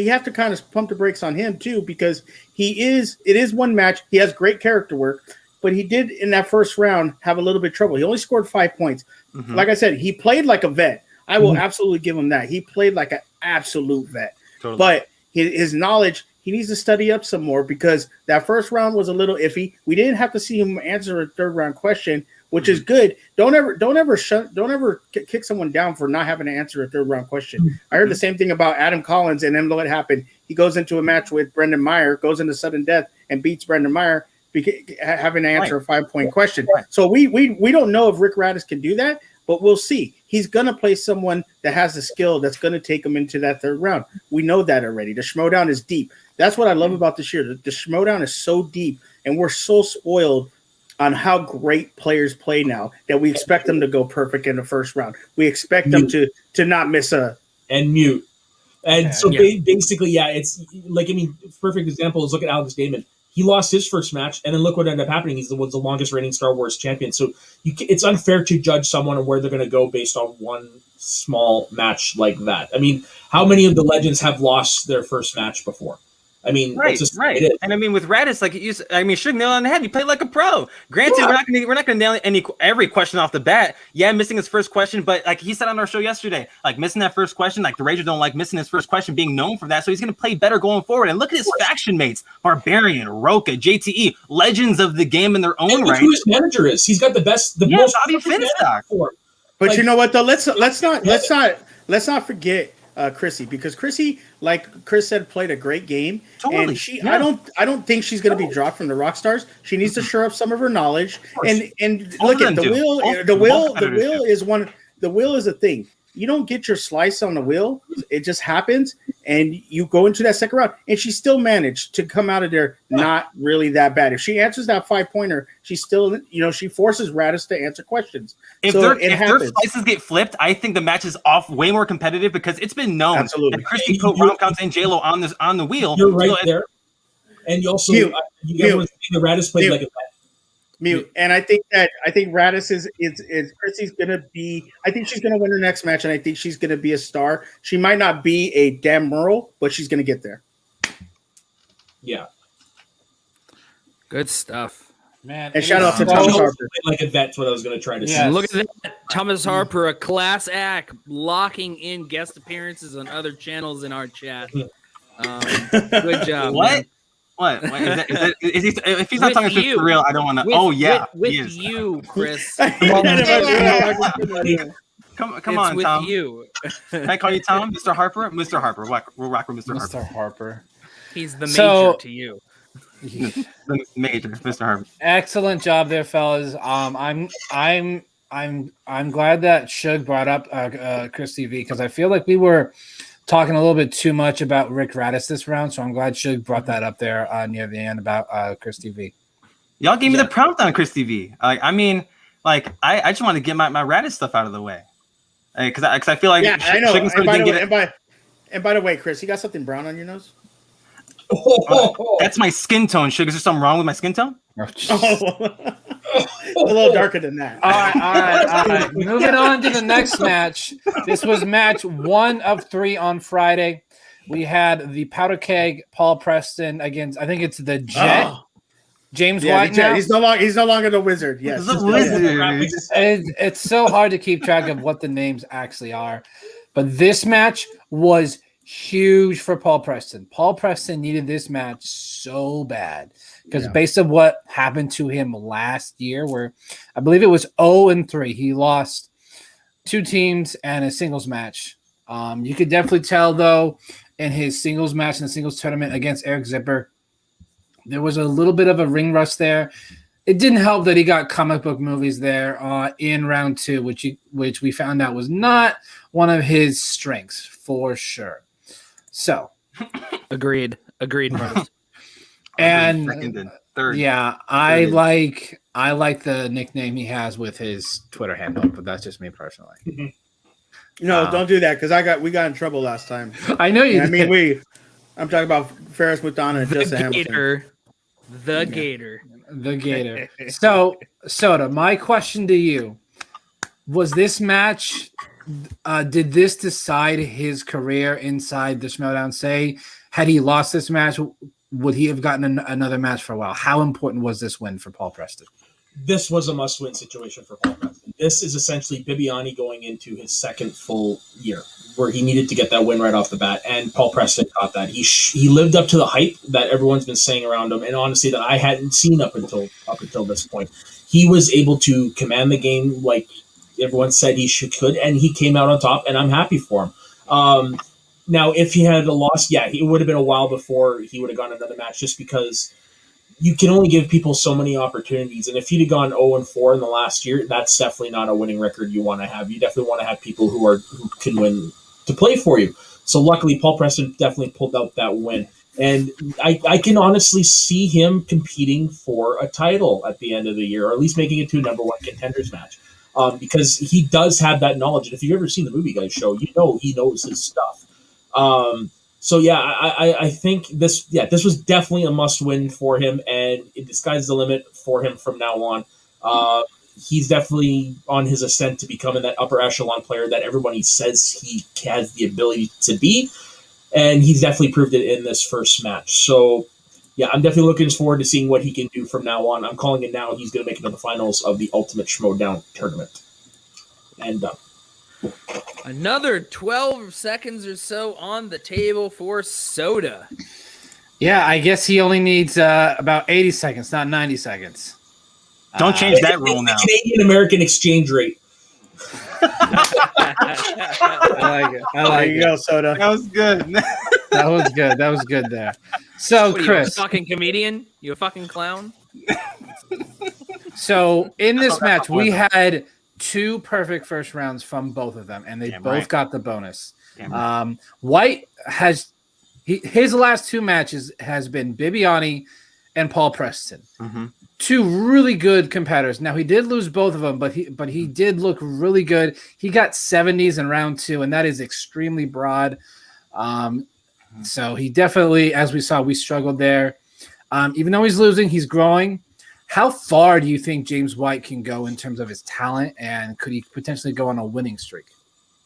[SPEAKER 4] have to kind of pump the brakes on him too, because it is one match. He has great character work, but he did in that first round have a little bit of trouble. He only scored 5 points. Mm-hmm. Like I said, he played like a vet. I will absolutely give him that. He played like an absolute vet. Totally. But his knowledge, he needs to study up some more, because that first round was a little iffy. We didn't have to see him answer a third round question, which is good. Don't ever kick someone down for not having to answer a third round question. I heard the same thing about Adam Collins, and then what happened? He goes into a match with Brendan Meyer, goes into sudden death, and beats Brendan Meyer, having to answer a 5-point question. Right. So we don't know if Rick Radis can do that, but we'll see. He's going to play someone that has the skill that's going to take him into that third round. We know that already. The Schmoedown is deep. That's what I love about this year. The Schmoedown is so deep, and we're so spoiled on how great players play now that we expect them to go perfect in the first round. We expect them to not miss a...
[SPEAKER 5] And mute. And basically, it's like, perfect example is look at Alex Damon. He lost his first match, and then look what ended up happening. He was the longest reigning Star Wars champion. So it's unfair to judge someone and where they're going to go based on one small match like that. How many of the legends have lost their first match before?
[SPEAKER 3] Right. And with Radis, Suge nailed on the head. He played like a pro. Granted, we're not gonna nail every question off the bat. Yeah, missing his first question, but like he said on our show yesterday, like missing that first question, like the Ragers don't like missing his first question, being known for that. So he's gonna play better going forward. And look at his faction mates: Barbarian, Roka, JTE, legends of the game in their own right.
[SPEAKER 5] Who his manager is? He's got the most.
[SPEAKER 3] Bobby Finstock.
[SPEAKER 4] But you know what though? Let's not forget Chrissy, because Chrissy, like Chris said, played a great game. Totally. And I don't think she's going to be dropped from the Rockstars. She needs to shore up some of her knowledge. And look at the wheel. The wheel is a thing. You don't get your slice on the wheel. It just happens, and you go into that second round. And she still managed to come out of there not really that bad. If she answers that 5-pointer, she still, she forces Radis to answer questions.
[SPEAKER 3] If their slices get flipped, I think the match is off way more competitive, because it's been known that Christy put rom-coms and J-Lo on the wheel.
[SPEAKER 5] You're right there. And you also, the Radis played like a
[SPEAKER 4] mute. And I think Radis is Chrissy's gonna be. I think she's gonna win her next match, and I think she's gonna be a star. She might not be a damn Merle, but she's gonna get there.
[SPEAKER 5] Yeah.
[SPEAKER 2] Good stuff.
[SPEAKER 1] Man,
[SPEAKER 4] And shout out to Thomas Harper.
[SPEAKER 5] Like a vet's what I was going to try to say.
[SPEAKER 1] Yes.
[SPEAKER 2] Look at that. Thomas Harper, a class act, locking in guest appearances on other channels in our chat. Good job.
[SPEAKER 3] What?
[SPEAKER 2] Man.
[SPEAKER 3] What? Is he, if he's not
[SPEAKER 2] With
[SPEAKER 3] talking
[SPEAKER 2] you.
[SPEAKER 3] for real, I don't want to.
[SPEAKER 2] With,
[SPEAKER 3] Oh yeah,
[SPEAKER 2] with
[SPEAKER 3] he is.
[SPEAKER 2] you, Chris.
[SPEAKER 3] Come
[SPEAKER 2] It's
[SPEAKER 3] on,
[SPEAKER 2] with
[SPEAKER 3] Tom.
[SPEAKER 2] you.
[SPEAKER 3] Can I call you Tom, Mr. Harper? Mr. Harper. We'll rock with Mr. Harper.
[SPEAKER 1] Mr. Harper.
[SPEAKER 2] He's the major
[SPEAKER 1] So-
[SPEAKER 2] to you.
[SPEAKER 3] The major, Mr. Harper.
[SPEAKER 1] Excellent job there, fellas. I'm glad that Shug brought up Chris TV because I feel like we were talking a little bit too much about Rick Radis this round, so I'm glad Shug brought that up there near the end about Chris TV.
[SPEAKER 3] Y'all gave me the prompt on Chris TV. I just want to get my Radis stuff out of the way, because I feel like
[SPEAKER 4] I know. And by the way, Chris, you got something brown on your nose?
[SPEAKER 3] That's my skin tone. Sugar, is there something wrong with my skin tone?
[SPEAKER 4] A little darker than that.
[SPEAKER 1] All right. Moving on to the next match. This was match 1 of 3 on Friday. We had the Powder Keg Paul Preston against, I think it's the Jet. James White.
[SPEAKER 4] Jet. He's no longer the Wizard. Yes,
[SPEAKER 3] the Wizard.
[SPEAKER 1] It's so hard to keep track of what the names actually are. But this match was huge for Paul Preston. Paul Preston needed this match so bad because based on what happened to him last year, where I believe it was 0-3, he lost 2 teams and a singles match. You could definitely tell though in his singles match in the singles tournament against Eric Zipper, there was a little bit of a ring rust there. It didn't help that he got comic book movies there in round 2, which we found out was not one of his strengths for sure. So,
[SPEAKER 2] Agreed, brothers.
[SPEAKER 1] And
[SPEAKER 3] second and third.
[SPEAKER 1] Yeah, I like the nickname he has with his Twitter handle, but that's just me personally.
[SPEAKER 4] No, don't do that because we got in trouble last time.
[SPEAKER 1] I know you.
[SPEAKER 4] I mean, I'm talking about Ferris Mutana and Justin Hamilton.
[SPEAKER 2] The Gator.
[SPEAKER 1] The Gator. So, Soda, my question to you was: this match, did this decide his career inside the Schmoedown? Say, had he lost this match, would he have gotten another match for a while? How important was this win for Paul Preston?
[SPEAKER 5] This was a must-win situation for Paul Preston. This is essentially Bibiani going into his second full year, where he needed to get that win right off the bat, and Paul Preston got that. He lived up to the hype that everyone's been saying around him, and honestly, that I hadn't seen up until this point. He was able to command the game like everyone said he could, and he came out on top, and I'm happy for him. Now, if he had lost, it would have been a while before he would have gone another match, just because you can only give people so many opportunities. And if he'd have gone 0-4 in the last year, that's definitely not a winning record you want to have. You definitely want to have people who can win to play for you. So luckily, Paul Preston definitely pulled out that win. And I can honestly see him competing for a title at the end of the year, or at least making it to a number 1 contenders match. Because he does have that knowledge. And if you've ever seen the Movie Guys show, you know he knows his stuff. I think this was definitely a must-win for him, and the sky's the limit for him from now on. He's definitely on his ascent to becoming that upper echelon player that everybody says he has the ability to be, and he's definitely proved it in this first match. So, I'm definitely looking forward to seeing what he can do from now on. I'm calling it now. He's going to make it to the finals of the Ultimate Schmoedown tournament. And
[SPEAKER 2] another 12 seconds or so on the table for Soda.
[SPEAKER 1] Yeah, I guess he only needs about 80 seconds, not 90 seconds.
[SPEAKER 3] Don't change that rule now.
[SPEAKER 5] Canadian American exchange rate.
[SPEAKER 1] I like it.
[SPEAKER 4] There you go, Soda.
[SPEAKER 3] That was good.
[SPEAKER 1] That was good there. So,
[SPEAKER 2] What,
[SPEAKER 1] Chris,
[SPEAKER 2] you a fucking comedian? You a fucking clown?
[SPEAKER 1] So in this match, we had 2 perfect first rounds from both of them, and they both got the bonus. White has his last 2 matches has been Bibiani and Paul Preston. 2 really good competitors. Now he did lose both of them, but he did look really good. He got 70s in round 2, and that is extremely broad. So he definitely, as we saw, we struggled there. Even though he's losing, he's growing. How far do you think James White can go in terms of his talent, and could he potentially go on a winning streak?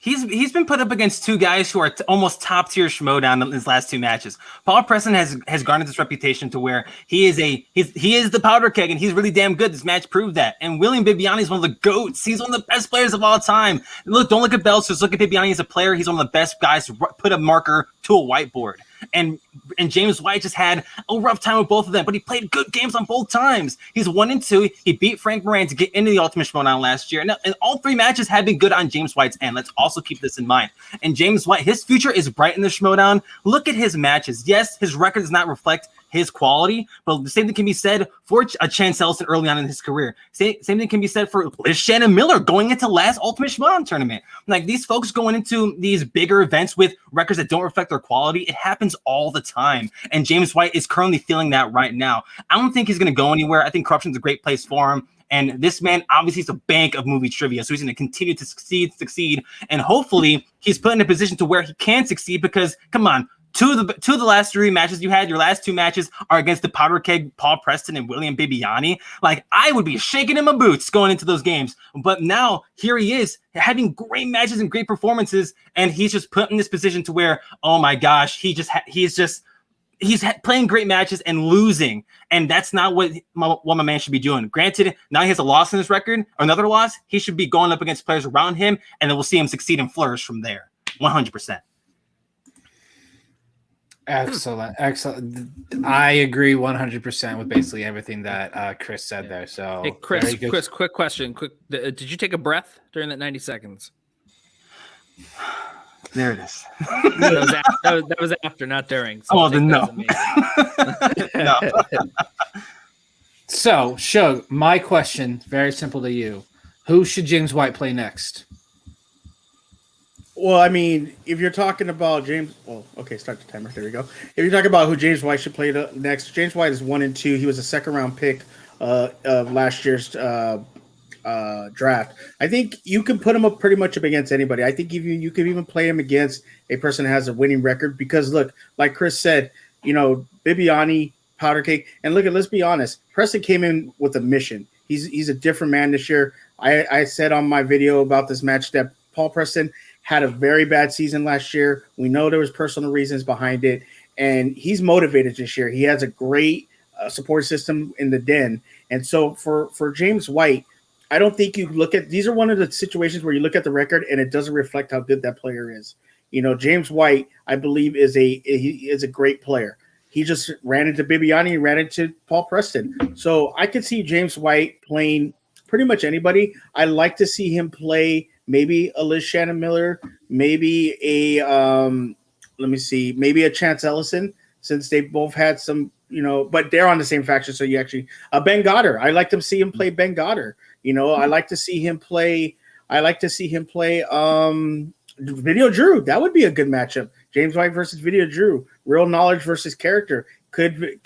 [SPEAKER 3] He's been put up against two guys who are almost top tier Schmoedown in his last two matches. Paul Preston has garnered this reputation to where he is the powder keg, and he's really damn good. This match proved that. And William Bibiani is one of the goats. He's one of the best players of all time. Look, don't look at belts, just look at Bibiani as a player. He's one of the best guys to put a marker to a whiteboard. And James White just had a rough time with both of them, but he played good games on both times. He's 1-2. He beat Frank Moran to get into the Ultimate Schmoedown last year. And all three matches have been good on James White's end. Let's also keep this in mind. And James White, his future is bright in the Schmoedown. Look at his matches. Yes, his record does not reflect his quality, but the same thing can be said for a Chance Ellison early on in his career. Same thing can be said for Liz Shannon Miller going into last Ultimate Schmoedown tournament. Like, these folks going into these bigger events with records that don't reflect their quality, it happens all the time. And James White is currently feeling that right now. I don't think he's going to go anywhere. I think Corruption's a great place for him. And this man obviously is a bank of movie trivia, so he's going to continue to succeed, and hopefully he's put in a position to where he can succeed. Because come on, two of the last three matches you had, your last two matches are against the powder keg Paul Preston and William Bibiani. Like, I would be shaking in my boots going into those games. But now here he is having great matches and great performances, and he's just put in this position to where, oh my gosh, he's playing great matches and losing, and that's not what my man should be doing. Granted, now he has a loss in his record, or another loss. He should be going up against players around him, and then we'll see him succeed and flourish from there. 100%.
[SPEAKER 1] Excellent. I agree 100% with basically everything that Chris said there. So,
[SPEAKER 2] hey, Chris, quick question. Did you take a breath during that 90 seconds?
[SPEAKER 3] There it is.
[SPEAKER 2] that was after, not during. So
[SPEAKER 3] then no. No.
[SPEAKER 1] So, Shug, my question, very simple to you. Who should James White play next?
[SPEAKER 4] Well, I mean, if you're talking about James, start the timer. There we go. If you're talking about who James White should play next, James White is 1-2. He was a second round pick of last year's draft. I think you can put him up pretty much up against anybody. I think you could even play him against a person that has a winning record, because look, like Chris said, Bibiani, powder cake, and let's be honest, Preston came in with a mission. He's a different man this year. I said on my video about this match that Paul Preston had a very bad season last year. We know there was personal reasons behind it, and he's motivated this year. He has a great support system in the den. And so for James White, I don't think you look at – these are one of the situations where you look at the record and it doesn't reflect how good that player is. James White, I believe, is a great player. He just ran into Bibiani and ran into Paul Preston. So I could see James White playing pretty much anybody. I like to see him play maybe a Liz Shannon Miller, maybe maybe a Chance Ellison, since they both had some, but they're on the same faction. So you actually Ben Goddard. I like to see him play Ben Goddard. I like to see him play. Video Drew. That would be a good matchup. James White versus Video Drew. Real knowledge versus character. Could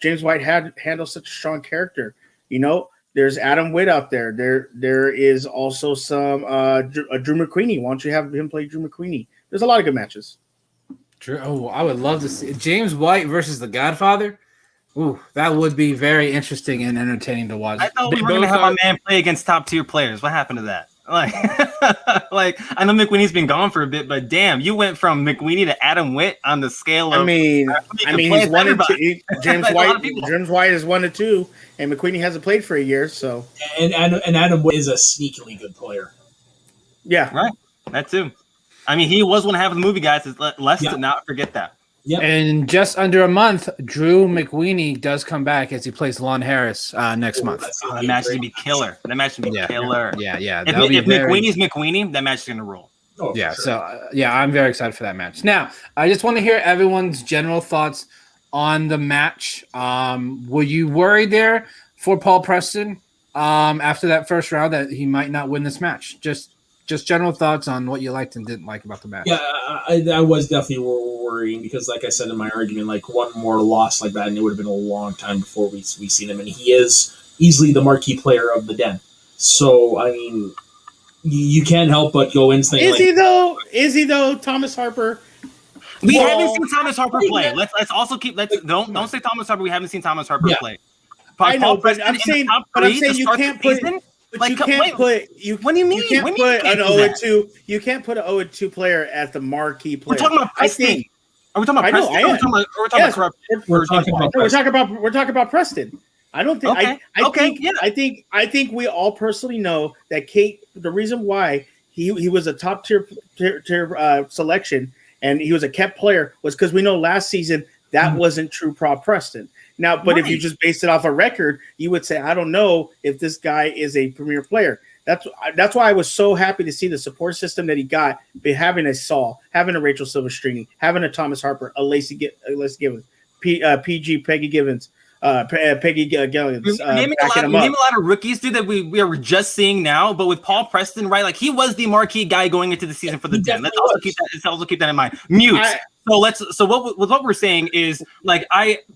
[SPEAKER 4] James White handle such a strong character? There's Adam Witt out there. There is also some Drew McQueenie. Why don't you have him play Drew McQueenie? There's a lot of good matches.
[SPEAKER 1] Drew, I would love to see James White versus the Godfather. Ooh, that would be very interesting and entertaining to watch.
[SPEAKER 3] I thought we were going to have my man play against top tier players. What happened to that? Like I know McQueenie's been gone for a bit, but damn, you went from McQueenie to Adam Witt on the scale of.
[SPEAKER 4] He's 1-2. James White is 1-2, and McQueenie hasn't played for a year, so.
[SPEAKER 5] And Adam Witt is a sneakily good player.
[SPEAKER 4] Yeah,
[SPEAKER 3] right. That too. He was one half of the movie, guys. Let's not forget that.
[SPEAKER 1] Yep. And just under a month, Drew McQueenie does come back as he plays Lon Harris next month.
[SPEAKER 3] That match is going to be killer. That match is going to be killer.
[SPEAKER 1] Yeah.
[SPEAKER 3] If McQueenie's McQueenie, that match is going to roll.
[SPEAKER 1] Oh, yeah. Sure. So, I'm very excited for that match. Now, I just want to hear everyone's general thoughts on the match. Were you worried there for Paul Preston after that first round that he might not win this match? Just general thoughts on what you liked and didn't like about the match.
[SPEAKER 5] Yeah, I was definitely worrying because, like I said in my argument, like one more loss like that, and it would have been a long time before we seen him. And he is easily the marquee player of the den. So, you can't help but go instant.
[SPEAKER 4] Is he though? Thomas Harper.
[SPEAKER 3] We haven't seen Thomas Harper play. Let's also keep. Don't say Thomas Harper. We haven't seen Thomas Harper play.
[SPEAKER 4] I know, but I'm saying you can't put.
[SPEAKER 3] Like,
[SPEAKER 4] you can't put
[SPEAKER 3] what do you mean?
[SPEAKER 4] You can't put an 0-2. You can't put an 0-2 player as the marquee player.
[SPEAKER 3] We're talking about Preston. Are we talking about Preston? We're talking about corruption.
[SPEAKER 4] We're talking about Preston. I don't think.
[SPEAKER 3] Okay.
[SPEAKER 4] I think we all personally know that Kate. The reason why he was a top tier selection and he was a kept player was because we know last season that wasn't true prop Preston. Now, but if you just based it off a record, you would say, I don't know if this guy is a premier player. That's why I was so happy to see the support system that he got, having a Saul, having a Rachel Silverstream, having a Thomas Harper, a Lacey Givens, PG Peggy Givens, Peggy Gillians.
[SPEAKER 3] Naming a lot of rookies, dude, that we are just seeing now. But with Paul Preston, right? Like he was the marquee guy going into the season for the Den. Let's also keep that in mind. So what we're saying is like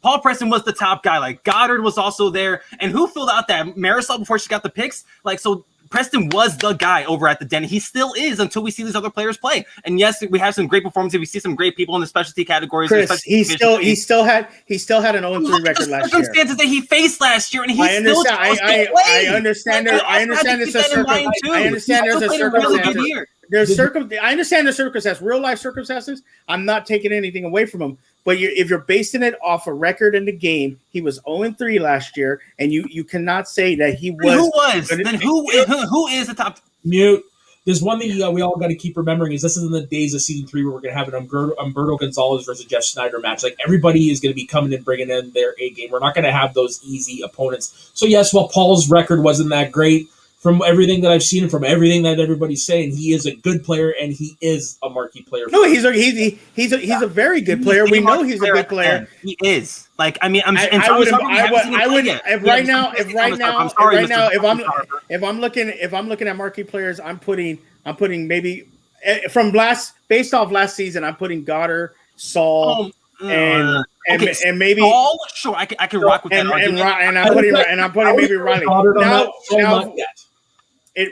[SPEAKER 3] Paul Preston was the top guy. Like Goddard was also there, and who filled out that Marisol before she got the picks? Like so. Preston was the guy over at the Den. He still is until we see these other players play. And yes, we have some great performances. We see some great people in the specialty categories.
[SPEAKER 4] Chris, he still had an 0-3 record last year.
[SPEAKER 3] Circumstances that he faced last year, and he
[SPEAKER 4] I understand there's a circumstance. I understand the circumstances, real life circumstances. I'm not taking anything away from him. But if you're basing it off a record in the game, he was 0-3 last year, and you cannot say that he was.
[SPEAKER 3] Who was? Then who is the top?
[SPEAKER 5] Mute. There's one thing we all got to keep remembering is this is in the days of season 3 where we're going to have an Humberto Gonzalez versus Jeff Snyder match. Like everybody is going to be coming and bringing in their A game. We're not going to have those easy opponents. So yes, while Paul's record wasn't that great, from everything that I've seen and from everything that everybody's saying, he is a good player and he is a marquee player.
[SPEAKER 4] No, he's a very good player. We know he's a good player.
[SPEAKER 3] He is. Like I mean,
[SPEAKER 4] if I'm looking at marquee players, I'm putting maybe based off last season, I'm putting Goddard, Saul, and maybe
[SPEAKER 3] Saul. Sure, I can rock with that argument.
[SPEAKER 4] And I'm putting maybe Riley. Now,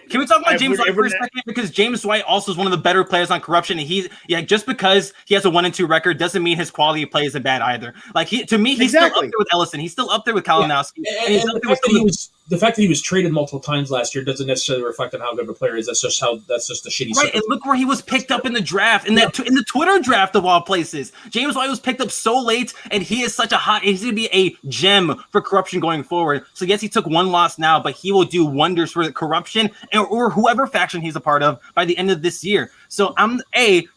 [SPEAKER 3] can we talk about James White for a second? Because James White also is one of the better players on corruption. And just because he has a 1-2 record doesn't mean his quality of play isn't bad either. Like he's still up there with Ellison. He's still up there with Kalinowski.
[SPEAKER 5] Yeah. And the fact that he was traded multiple times last year doesn't necessarily reflect on how good of a player he is. That's just the shitty.
[SPEAKER 3] Right, and look where he was picked up in the draft, in the Twitter draft of all places. James White was picked up so late, and he is such he's going to be a gem for corruption going forward. So yes, he took one loss now, but he will do wonders for the corruption or whoever faction he's a part of by the end of this year. So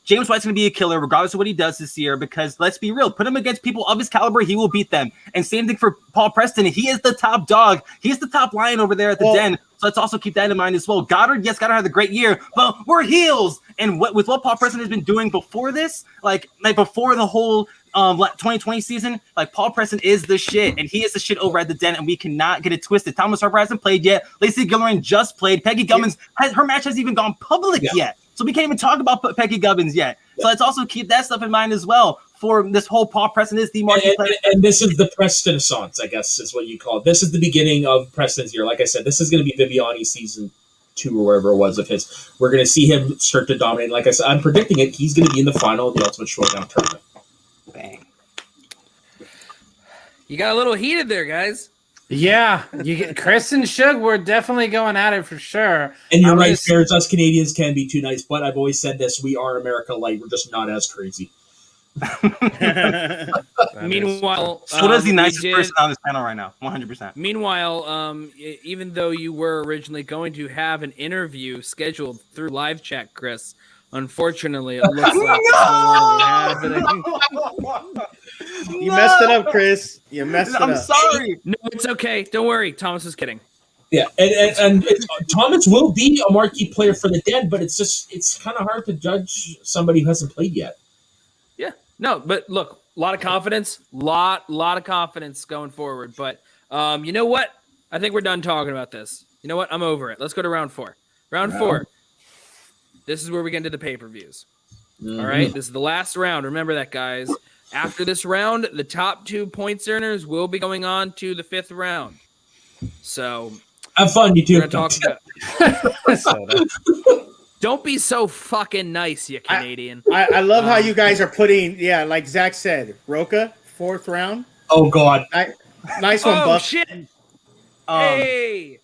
[SPEAKER 3] James White's going to be a killer regardless of what he does this year, because let's be real, put him against people of his caliber, he will beat them. And same thing for Paul Preston. He is the top dog. He's the top lion over there at the Den. So let's also keep that in mind as well. Goddard had a great year, but we're heels. And with what Paul Preston has been doing before this, like before the whole 2020 season, like Paul Preston is the shit, and he is the shit over at the Den, and we cannot get it twisted. Thomas Harper hasn't played yet. Lacey Gillian just played. Peggy Gummins her match hasn't even gone public yet, so we can't even talk about Peggy Gubbins yet. So let's also keep that stuff in mind as well. For this whole Paul Preston is the market player.
[SPEAKER 5] And this is the Preston Assance, I guess is what you call it. This is the beginning of Preston's year. Like I said, this is going to be Viviani season 2 or wherever it was of his. We're going to see him start to dominate. Like I said, I'm predicting it. He's going to be in the final of the Ultimate Schmoedown tournament.
[SPEAKER 3] Bang.
[SPEAKER 2] You got a little heated there, guys.
[SPEAKER 1] Yeah, Chris and Shug were definitely going at it for sure.
[SPEAKER 5] And you're right, Bears, us Canadians can be too nice, but I've always said this: we are America light. We're just not as crazy.
[SPEAKER 2] Meanwhile,
[SPEAKER 3] what is the nicest person on this panel right now? 100%.
[SPEAKER 2] Meanwhile, even though you were originally going to have an interview scheduled through live chat, Chris, unfortunately, it looks like
[SPEAKER 4] you messed it up, Chris. You messed it up.
[SPEAKER 3] I'm sorry.
[SPEAKER 2] No, it's okay. Don't worry. Thomas is kidding.
[SPEAKER 5] Yeah, and Thomas will be a marquee player for the Den, but it's kind of hard to judge somebody who hasn't played yet.
[SPEAKER 2] Yeah, no, but look, a lot of confidence, lot of confidence going forward. But you know what? I think we're done talking about this. You know what? I'm over it. Let's go to round 4. Round 4. This is where we get into the pay-per-views. All right, this is the last round. Remember that, guys. After this round, the top 2 points earners will be going on to the 5th round. So
[SPEAKER 5] have fun, you two.
[SPEAKER 2] We're gonna talk about. Don't be so fucking nice, you Canadian.
[SPEAKER 4] I love how you guys are putting, like Zach said, Roca, 4th round.
[SPEAKER 5] Oh, God.
[SPEAKER 4] Nice one, Buck.
[SPEAKER 2] Shit. Hey.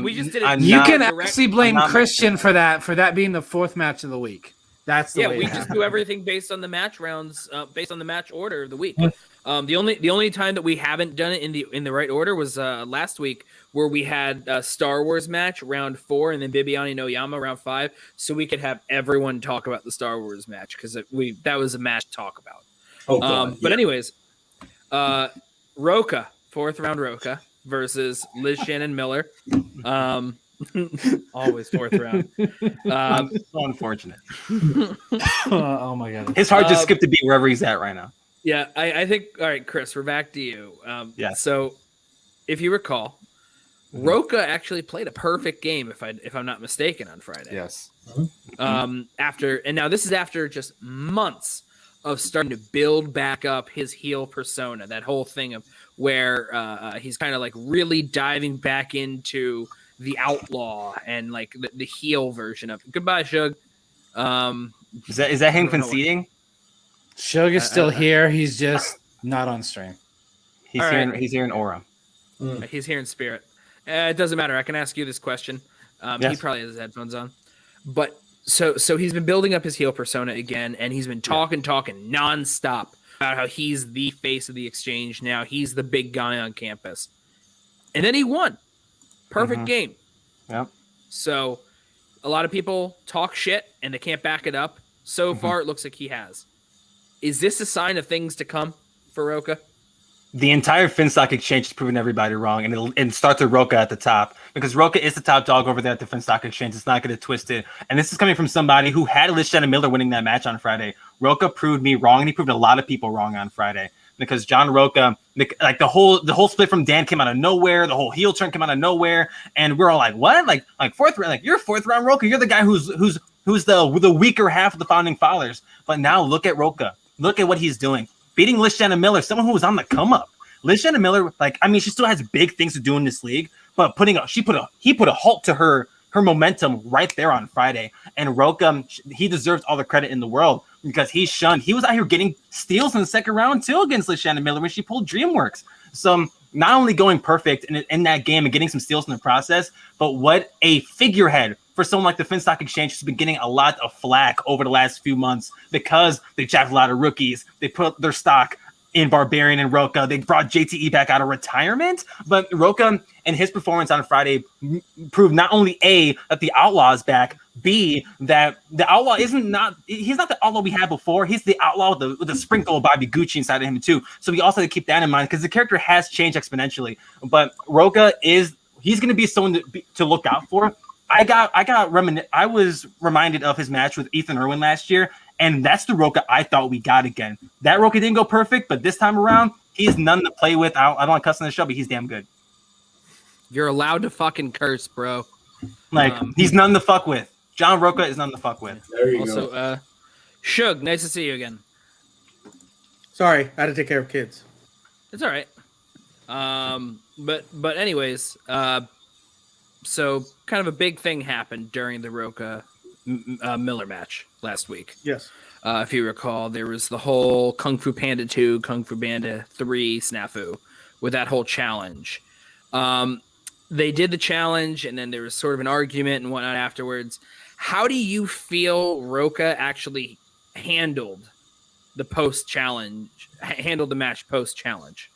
[SPEAKER 2] We just did it.
[SPEAKER 1] You can actually blame Christian for that being the fourth match of the week. That's the way
[SPEAKER 2] we just do everything based on the match rounds, based on the match order of the week. The only time that we haven't done it in the right order was last week, where we had a Star Wars match round 4 and then Bibiani no Yama round 5, so we could have everyone talk about the Star Wars match because that was a match to talk about.
[SPEAKER 5] Oh, God,
[SPEAKER 2] But anyways, Roka, 4th round Roka versus Liz Shannon Miller. Always 4th round.
[SPEAKER 3] So unfortunate.
[SPEAKER 1] Oh my God.
[SPEAKER 3] His heart just skipped a beat wherever he's at right now.
[SPEAKER 2] Yeah, I think. All right, Chris, we're back to you.
[SPEAKER 3] Yeah.
[SPEAKER 2] So, if you recall, Roka actually played a perfect game, if I'm not mistaken, on Friday.
[SPEAKER 1] Yes.
[SPEAKER 2] Now this is after just months of starting to build back up his heel persona. That whole thing of where he's kind of like really diving back into the outlaw and like the heel version of it. Goodbye, Shug.
[SPEAKER 3] Is that him conceding?
[SPEAKER 1] Shug is still here. He's just not on stream.
[SPEAKER 3] He's here in aura.
[SPEAKER 2] He's here in spirit. It doesn't matter. I can ask you this question.
[SPEAKER 3] Yes.
[SPEAKER 2] He probably has his headphones on. But so he's been building up his heel persona again, and he's been talking nonstop about how he's the face of the exchange now. He's the big guy on campus. And then he won. Perfect game.
[SPEAKER 3] Yep.
[SPEAKER 2] So a lot of people talk shit and they can't back it up. So far, it looks like he has. Is this a sign of things to come for Roka?
[SPEAKER 3] The entire Finstock Exchange has proven everybody wrong, and it starts with Roka at the top, because Roka is the top dog over there at the Finstock Exchange. It's not going to twist it. And this is coming from somebody who had Liz Shannon Miller winning that match on Friday. Roka proved me wrong, and he proved a lot of people wrong on Friday, because John Roka, like the whole split from Dan came out of nowhere. The whole heel turn came out of nowhere, and we're all like, what? Like 4th round? Like, you're 4th round Roka. You're the guy who's the weaker half of the founding fathers. But now look at Roka. Look at what he's doing. Beating Liz Shannon Miller, someone who was on the come up. Liz Shannon Miller, she still has big things to do in this league, but he put a halt to her momentum right there on Friday. And Roka, he deserves all the credit in the world, because he's shunned. He was out here getting steals in the 2nd round too against Liz Shannon Miller when she pulled DreamWorks. So not only going perfect in that game and getting some steals in the process, but what a figurehead for someone like the Finstock Exchange, who's been getting a lot of flack over the last few months because they jacked a lot of rookies. They put their stock in Barbarian and Roka. They brought JTE back out of retirement. But Roka and his performance on Friday proved not only A, that the Outlaw is back, B, that the Outlaw he's not the Outlaw we had before. He's the Outlaw with the sprinkle of Bobby Gucci inside of him too. So we also have to keep that in mind, because the character has changed exponentially. But Roka he's going to be someone to look out for. I was reminded of his match with Ethan Irwin last year, and that's the Roka I thought we got again. That Roka didn't go perfect, but this time around, he's none to play with. I don't want to cuss on the show, but he's damn good.
[SPEAKER 2] You're allowed to fucking curse, bro.
[SPEAKER 3] He's none to fuck with. John Roka is none to fuck with.
[SPEAKER 5] There you
[SPEAKER 2] go. Shug, nice to see you again.
[SPEAKER 4] Sorry, I had to take care of kids.
[SPEAKER 2] It's all right. But anyways, so kind of a big thing happened during the Roka Miller match last week.
[SPEAKER 4] Yes.
[SPEAKER 2] If you recall, there was the whole Kung Fu Panda 2, Kung Fu Panda 3 snafu with that whole challenge. They did the challenge, and then there was sort of an argument and whatnot afterwards. How do you feel Roka actually handled the match post-challenge?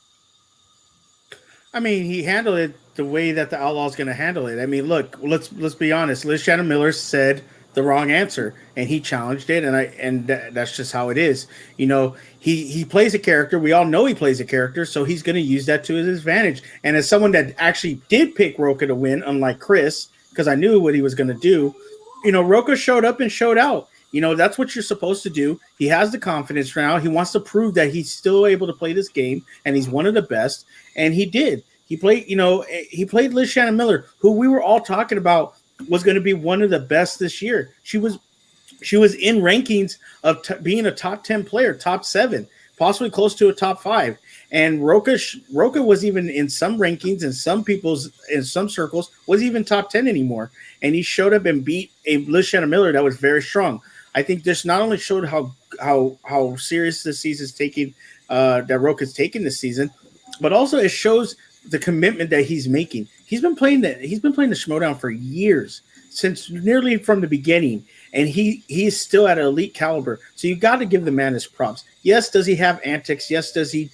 [SPEAKER 4] I mean, he handled it the way that the Outlaw's going to handle it. I mean, look, let's be honest. Liz Shannon Miller said the wrong answer, and he challenged it, and that's just how it is. You know, he plays a character. We all know he plays a character, so he's going to use that to his advantage. And as someone that actually did pick Roka to win, unlike Chris, because I knew what he was going to do, you know, Roka showed up and showed out. You know, that's what you're supposed to do. He has the confidence now. He wants to prove that he's still able to play this game, and he's one of the best. And he did. He played Liz Shannon Miller, who we were all talking about was going to be one of the best this year. She was in rankings of being a top 10 player, top 7, possibly close to a top 5. And Roka was even in some rankings and in some circles was even top 10 anymore. And he showed up and beat a Liz Shannon Miller that was very strong. I think this not only showed how serious this season's taking, that Roka's taking this season, but also it shows the commitment that he's making. He's been playing the Schmoedown for years, since nearly from the beginning, and he is still at an elite caliber. So you got to give the man his props. Yes, does he have antics? Yes, does he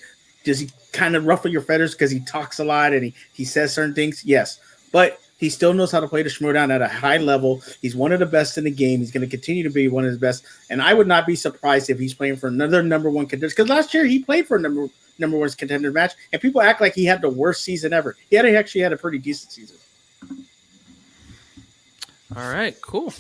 [SPEAKER 4] kind of ruffle your feathers because he talks a lot and he says certain things? Yes, but he still knows how to play the Schmoedown at a high level. He's one of the best in the game. He's going to continue to be one of the best. And I would not be surprised if he's playing for another number one contender. Because last year he played for a number one contender match, and people act like he had the worst season ever. He actually had a pretty decent season.
[SPEAKER 2] All right, cool.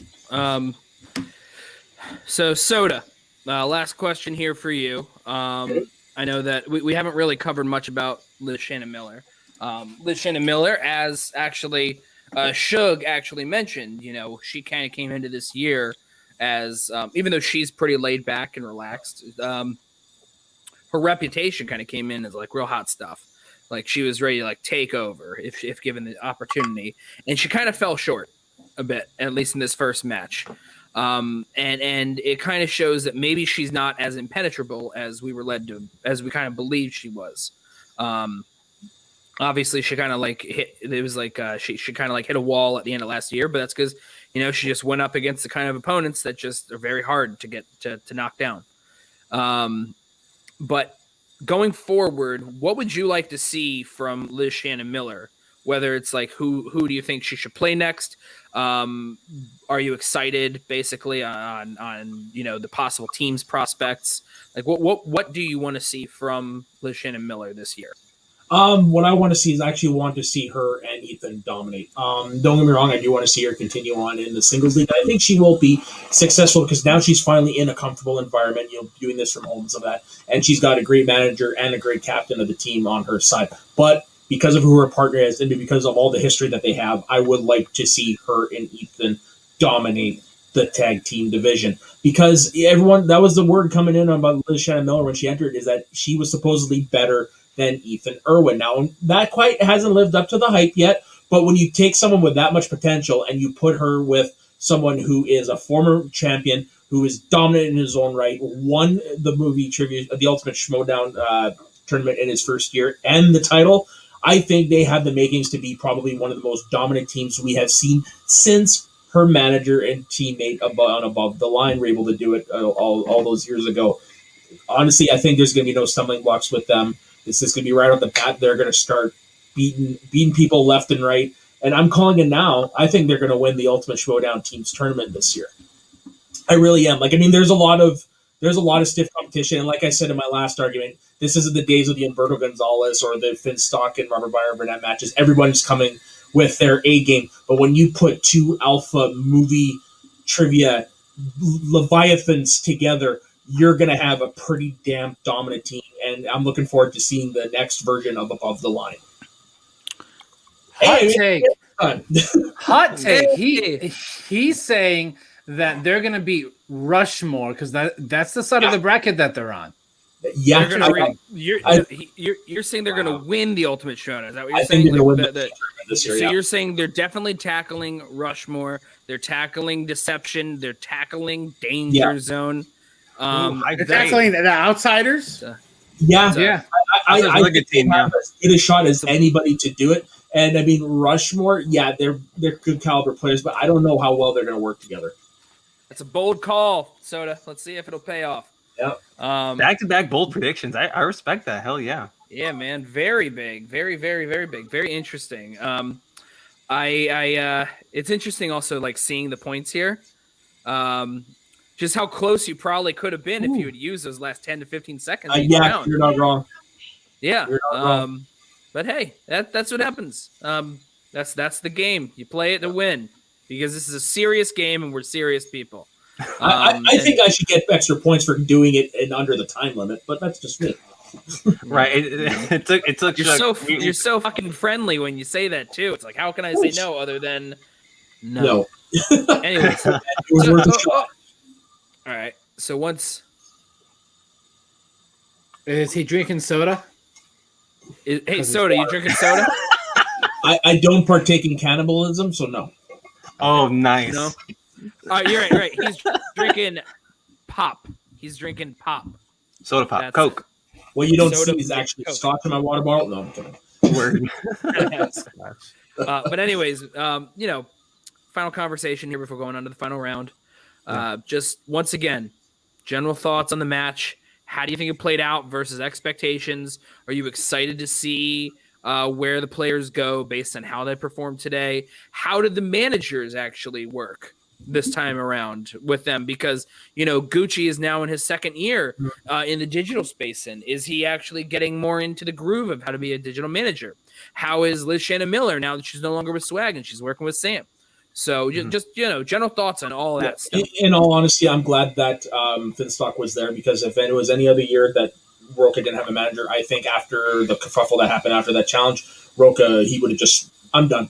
[SPEAKER 2] So Soda, last question here for you. I know that we haven't really covered much about Liz Shannon Miller. Liz Shannon Miller, as actually Shug actually mentioned, she kind of came into this year as, even though she's pretty laid back and relaxed, her reputation kind of came in as like real hot stuff. Like she was ready to like take over if given the opportunity, and she kind of fell short a bit, at least in this first match. And it kind of shows that maybe she's not as impenetrable as we were led to, as we kind of believed she was. Obviously she kind of like hit, it was like, she kind of like hit a wall at the end of last year, but that's because, she just went up against the kind of opponents that just are very hard to get to knock down. But going forward, what would you like to see from Liz Shannon Miller? Whether it's like who do you think she should play next? Are you excited basically on the possible teams prospects? Like what do you want to see from Liz Shannon Miller this year?
[SPEAKER 5] What I want to see is I actually want to see her and Ethan dominate. Don't get me wrong, I do want to see her continue on in the singles league. I think she will be successful because now she's finally in a comfortable environment, doing this from home and some of that. And she's got a great manager and a great captain of the team on her side. But because of who her partner is and because of all the history that they have, I would like to see her and Ethan dominate the tag team division. Because everyone, that was the word coming in about Liz Shannon Miller when she entered, is that she was supposedly better than Ethan Irwin. Now, that quite hasn't lived up to the hype yet, but when you take someone with that much potential and you put her with someone who is a former champion, who is dominant in his own right, won the movie trivia, the Ultimate Schmoedown tournament in his first year, and the title, I think they have the makings to be probably one of the most dominant teams we have seen since her manager and teammate above the line were able to do it all those years ago. Honestly, I think there's going to be no stumbling blocks with them. This is going to be right off the bat. They're going to start beating people left and right. And I'm calling it now. I think they're going to win the Ultimate Schmoedown Teams tournament this year. I really am. There's a lot of stiff competition. And like I said in my last argument, this isn't the days of the Humberto Gonzalez or the Finn Stock and Robert Byron Burnett matches. Everyone's coming with their A game. But when you put two alpha movie trivia leviathans together, you're going to have a pretty damn dominant team. And I'm looking forward to seeing the next version of Above the Line.
[SPEAKER 1] Hot take. Hot take. He's saying that they're going to beat Rushmore because that's the side of the bracket that they're on.
[SPEAKER 5] Yeah,
[SPEAKER 2] you're saying they're going to win the Ultimate Showdown. Is that what you're saying? This year, so you're saying they're definitely tackling Rushmore. They're tackling Deception. They're tackling Danger Zone.
[SPEAKER 4] They're tackling the Outsiders.
[SPEAKER 5] I think they have as good a shot as anybody to do it. And I mean, Rushmore, they're good caliber players, but I don't know how well they're going to work together.
[SPEAKER 2] That's a bold call, Soda. Let's see if it'll pay off.
[SPEAKER 5] Yep.
[SPEAKER 3] Back-to-back bold predictions. I respect that. Hell yeah.
[SPEAKER 2] Yeah, man. Very big. Very, very, very big. Very interesting. It's interesting also like seeing the points here. Just how close you probably could have been if you had used those last 10 to 15 seconds.
[SPEAKER 5] You're not wrong.
[SPEAKER 2] Yeah.
[SPEAKER 5] You're not wrong.
[SPEAKER 2] But hey, that's what happens. That's the game. You play it to win because this is a serious game and we're serious people.
[SPEAKER 5] I think I should get extra points for doing it in under the time limit, but that's just me.
[SPEAKER 3] Right. It took.
[SPEAKER 2] You're so fucking friendly when you say that too. It's like, how can I say no other than no? Anyways,
[SPEAKER 5] it was worth a shot.
[SPEAKER 2] All right. So once
[SPEAKER 1] is he drinking soda?
[SPEAKER 2] Hey, Soda, you drinking soda?
[SPEAKER 5] I don't partake in cannibalism, so no.
[SPEAKER 3] Oh, nice.
[SPEAKER 2] No? You're right. He's drinking pop.
[SPEAKER 3] Soda pop. Coke.
[SPEAKER 5] What you don't see is actually Scotch in my water bottle. No, I'm kidding.
[SPEAKER 3] word.
[SPEAKER 2] But anyways, final conversation here before going on to the final round. Just once again, general thoughts on the match. How do you think it played out versus expectations? Are you excited to see where the players go based on how they performed today? How did the managers actually work this time around with them? Because, Gucci is now in his second year in the digital space. And is he actually getting more into the groove of how to be a digital manager? How is Liz Shannon Miller now that she's no longer with Swag and she's working with Sam? So just general thoughts on all that stuff.
[SPEAKER 5] In all honesty, I'm glad that Finstock was there, because if it was any other year that Roca didn't have a manager, I think after the kerfuffle that happened after that challenge, Roca, he would have just, I'm done.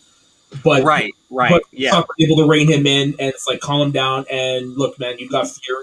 [SPEAKER 5] But
[SPEAKER 3] right,
[SPEAKER 5] but
[SPEAKER 3] yeah.
[SPEAKER 5] Finstock was able to rein him in, and it's like, calm him down, and look, man,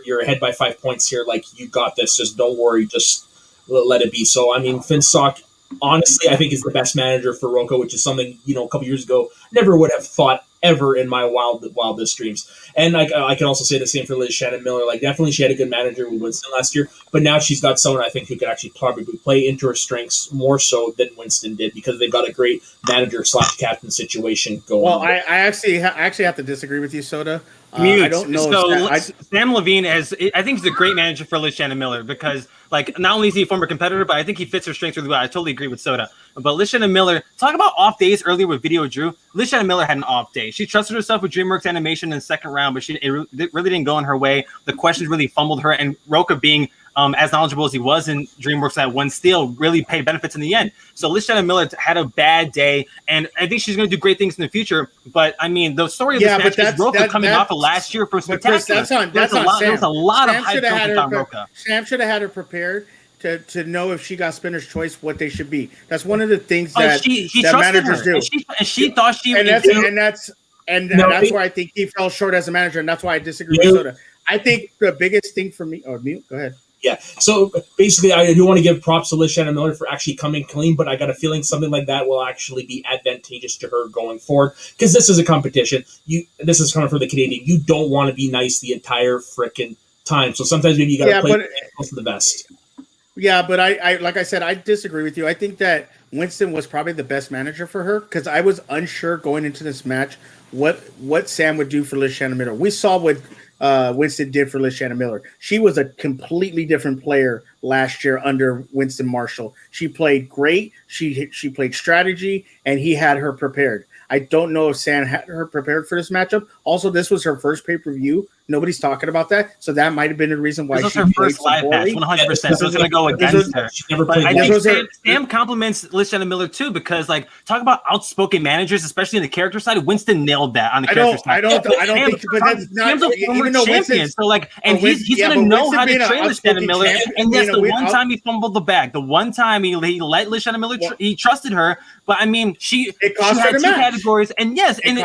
[SPEAKER 5] you're ahead by 5 points here. Like, you got this. Just don't worry. Just let it be. So, I mean, Finstock, honestly, I think is the best manager for Roca, which is something, a couple years ago, never would have thought ever in my wildest dreams. And I can also say the same for Liz Shannon Miller. Like, definitely she had a good manager with Winston last year, but now she's got someone I think who could actually probably play into her strengths more so than Winston did, because they've got a great manager/captain situation going.
[SPEAKER 4] Well, I actually have to disagree with you, Soda.
[SPEAKER 3] I
[SPEAKER 4] don't know.
[SPEAKER 3] So Sam Levine I think he's a great manager for Liz Shannon Miller, because like, not only is he a former competitor, but I think he fits her strengths really well. I totally agree with Soda. But Liz Shannon Miller, talk about off days earlier with Video Drew. Liz Shannon Miller had an off day. She trusted herself with DreamWorks animation in the second round, but it really didn't go in her way. The questions really fumbled her, and Roca being as knowledgeable as he was in DreamWorks that one steal really paid benefits in the end. So Liz Shannon Miller had a bad day, and I think she's going to do great things in the future. But I mean, the story of this match is Roca coming off of last year for Spectacular.
[SPEAKER 4] That's on Sam.
[SPEAKER 3] There was a lot
[SPEAKER 4] Sam
[SPEAKER 3] of hype on Roca.
[SPEAKER 4] Sam should have had her prepared to know if she got spinner's choice what they should be. That's one of the things that managers do.
[SPEAKER 3] And she thought she
[SPEAKER 4] and that's where I think he fell short as a manager, and that's why I disagree with Soda. I think the biggest thing for me, Mute, go ahead.
[SPEAKER 5] Yeah, so basically, I do want to give props to Liz Shannon Miller for actually coming clean, but I got a feeling something like that will actually be advantageous to her going forward, because this is a competition. This is coming from the Canadian. You don't want to be nice the entire frickin' time, so sometimes maybe you got to play close to the best.
[SPEAKER 4] Yeah, but I like I said, I disagree with you. I think that Winston was probably the best manager for her, because I was unsure going into this match what Sam would do for Liz Shannon Miller. We saw what Winston did for Liz Shannon Miller. She was a completely different player last year under Winston Marshall. She played great. She played strategy, and he had her prepared. I don't know if Sam had her prepared for this matchup. Also, this was her first pay-per-view. Nobody's talking about that, so that might have been the reason why
[SPEAKER 3] this was her first live match, 100%. So it's going to go against her. But I think Sam compliments Liz Shannon Miller too, because like, talk about outspoken managers, especially in the character side. Winston nailed that on the character side.
[SPEAKER 4] I don't think, but that's not.
[SPEAKER 3] Sam's a former champion, so like, and he's going to know how to train Liz Shannon Miller. And yes, the one time he fumbled the bag, the one time he let Liz Shannon Miller, he trusted her. But I mean, she had two categories, and yes, and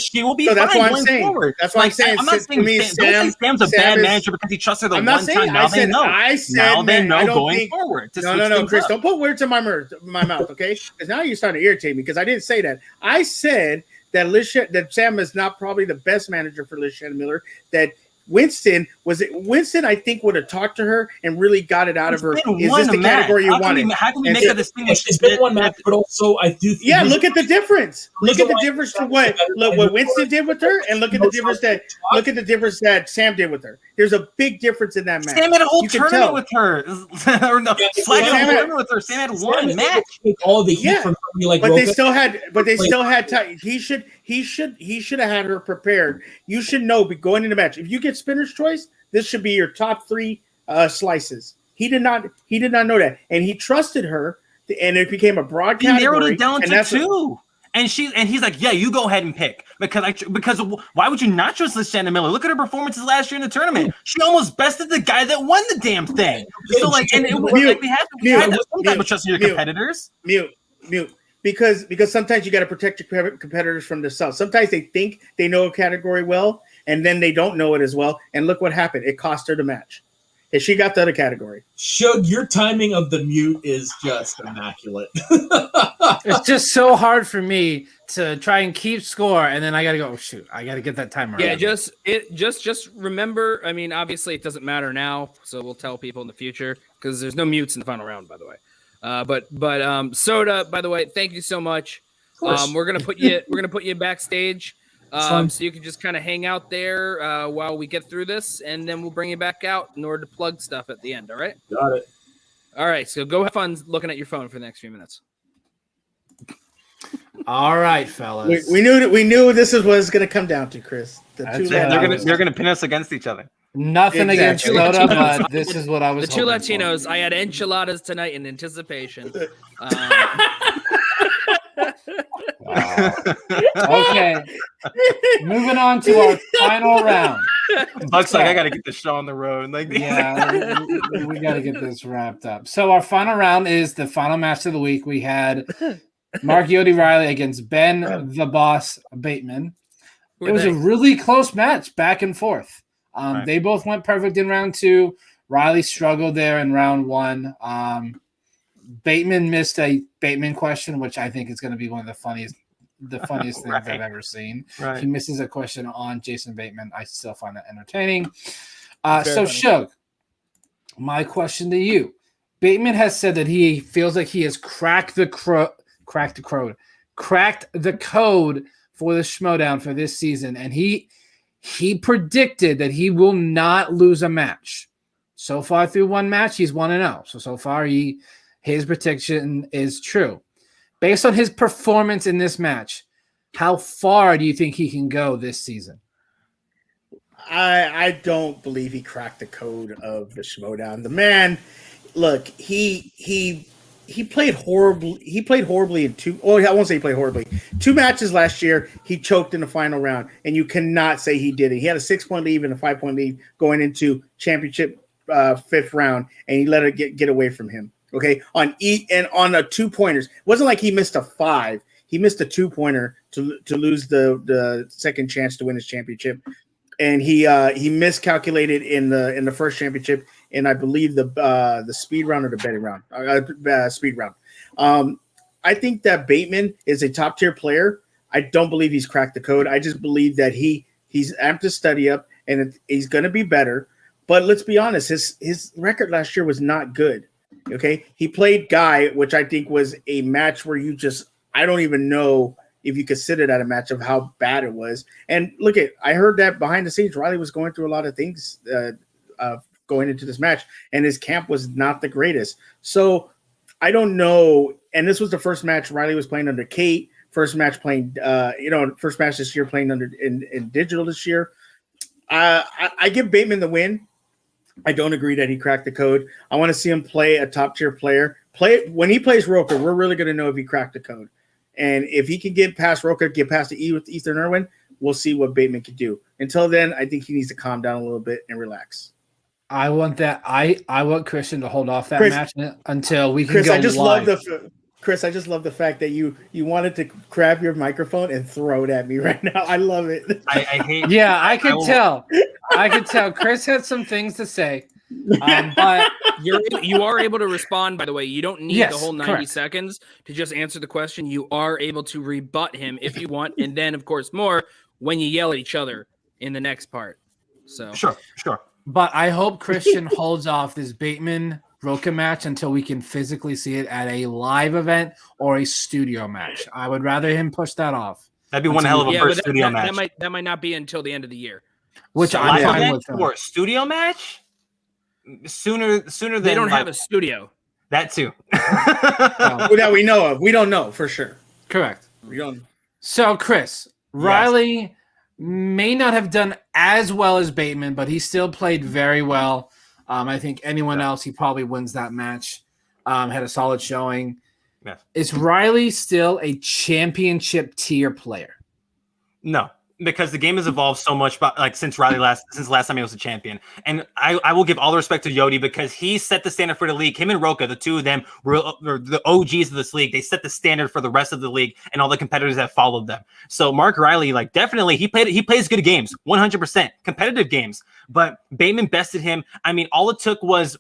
[SPEAKER 3] she will be fine going forward.
[SPEAKER 4] That's why I'm saying.
[SPEAKER 3] I'm not saying Sam's a bad manager because he trusted her the one time. Now they know. Now they know going forward.
[SPEAKER 4] No, Chris, don't put words in my mouth, okay? Because now you're starting to irritate me, because I didn't say that. I said that Sam is not probably the best manager for Liz Shannon Miller. That Winston, I think, would have talked to her and really got it out of her. Is this the category you wanted?
[SPEAKER 3] How can we make a distinction?
[SPEAKER 5] It's been one match, but also I do think.
[SPEAKER 4] Yeah, look at the difference. Look at the difference to what Winston did with her, and look at the difference that Sam did with her. There's a big difference in that match.
[SPEAKER 3] Sam had a whole tournament with her. Or no, Flag had a whole tournament with her. Sam had one match.
[SPEAKER 5] All the heat from somebody like
[SPEAKER 4] Roca. They still had time. He should have had her prepared. You should know going into the match. If you get spinner's choice, this should be your top 3 slices. He did not know that, and he trusted her, and it became a broad category.
[SPEAKER 3] He narrowed it down to 2. And he's like, yeah, you go ahead and pick, because why would you not trust Liz Shannon Miller? Look at her performances last year in the tournament. She almost bested the guy that won the damn thing. So like, and we had some type of trust in your competitors.
[SPEAKER 4] Mute. Because sometimes you got to protect your competitors from themselves. Sometimes they think they know a category well, and then they don't know it as well. And look what happened. It cost her the match. And she got the other category.
[SPEAKER 5] Shug, your timing of the mute is just immaculate.
[SPEAKER 1] It's just so hard for me to try and keep score, and then I got to go, shoot, I got to get that timer.
[SPEAKER 2] Yeah, just remember, I mean, obviously it doesn't matter now, so we'll tell people in the future, because there's no mutes in the final round, by the way. But Soda, by the way, thank you so much. We're gonna put you backstage, so you can just kind of hang out there while we get through this, and then we'll bring you back out in order to plug stuff at the end. All right?
[SPEAKER 5] Got it.
[SPEAKER 2] All right. So go have fun looking at your phone for the next few minutes.
[SPEAKER 1] All right, fellas.
[SPEAKER 4] We knew this is what it's going to come down to, Chris.
[SPEAKER 3] They're gonna pin us against each other.
[SPEAKER 1] Nothing against Soda, but this is what I was.
[SPEAKER 2] The two Latinos. I had enchiladas tonight in anticipation.
[SPEAKER 1] Okay. Moving on to our final round.
[SPEAKER 3] Buck's like, I gotta get the show on the road. Like,
[SPEAKER 1] yeah, we gotta get this wrapped up. So our final round is the final match of the week. We had Mark Yodi Riley against Ben the Boss Bateman. It was a really close match, back and forth.
[SPEAKER 3] Right.
[SPEAKER 1] They both went perfect in round 2. Riley struggled there in round 1. Bateman missed a Bateman question, which I think is going to be one of the funniest things I've ever seen.
[SPEAKER 3] Right.
[SPEAKER 1] He misses a question on Jason Bateman. I still find that entertaining. So, Shug, my question to you. Bateman has said that he feels like he has cracked the code for the Schmoedown for this season, and he predicted that he will not lose a match. So far through one match, he's 1-0. So far his prediction is true. Based on his performance in this match, how far do you think he can go this season?
[SPEAKER 4] I don't believe he cracked the code of the Schmoedown. The man, look, he played horribly. He played horribly in two. Oh, I won't say he played horribly. 2 matches last year, he choked in the final round, and you cannot say he did it. He had a 6-point lead and a 5-point lead going into championship 5th round, and he let it get away from him. Okay, on a 2-pointers. It wasn't like he missed a 5. He missed a 2-pointer to lose the second chance to win his championship, and he miscalculated in the first championship, and I believe the speed round or the betting round, speed round. I think that Bateman is a top tier player. I don't believe he's cracked the code. I just believe that he's amped to study up, and he's going to be better. But let's be honest, his record last year was not good. Okay, he played Guy, which I think was a match where I don't even know if you consider that a match of how bad it was. And I heard that behind the scenes, Riley was going through a lot of things going into this match, and his camp was not the greatest. So I don't know. And this was the first match Riley was playing under Kate. First match this year playing under in digital this year. I give Bateman the win. I don't agree that he cracked the code. I want to see him play a top tier player. When he plays Roker, we're really going to know if he cracked the code. And if he can get past Roker, get past the E with Ethan Irwin, we'll see what Bateman can do. Until then, I think he needs to calm down a little bit and relax.
[SPEAKER 1] I want that. I want Christian to hold off that match until we can go
[SPEAKER 4] I just
[SPEAKER 1] live.
[SPEAKER 4] I just love the fact that you wanted to grab your microphone and throw it at me right now. I love it.
[SPEAKER 3] I hate.
[SPEAKER 1] Yeah, I could tell. I could tell. Chris had some things to say, but
[SPEAKER 2] you are able to respond. By the way, you don't need the whole 90 seconds to just answer the question. You are able to rebut him if you want, and then of course more when you yell at each other in the next part. So
[SPEAKER 3] sure.
[SPEAKER 1] But I hope Christian holds off this Bateman Roka match until we can physically see it at a live event or a studio match. I would rather him push that off.
[SPEAKER 3] That'd be one hell of a first studio match.
[SPEAKER 2] That might not be until the end of the year.
[SPEAKER 1] Which I'm fine with.
[SPEAKER 3] For a studio match? Sooner than
[SPEAKER 2] they don't have a studio.
[SPEAKER 3] That too.
[SPEAKER 4] That we know of. We don't know for sure.
[SPEAKER 1] Correct.
[SPEAKER 4] We don't.
[SPEAKER 1] So, Chris, Riley may not have done as well as Bateman, but he still played very well. I think anyone else, he probably wins that match. Had a solid showing.
[SPEAKER 3] Yes.
[SPEAKER 1] Is Riley still a championship tier player?
[SPEAKER 3] No, because the game has evolved so much, since last time he was a champion. And I will give all the respect to Yodi because he set the standard for the league. Him and Roka, the two of them, were the OGs of this league. They set the standard for the rest of the league and all the competitors that followed them. So Mark Riley, definitely he plays good games, 100% competitive games. But Bateman bested him. I mean, all it took was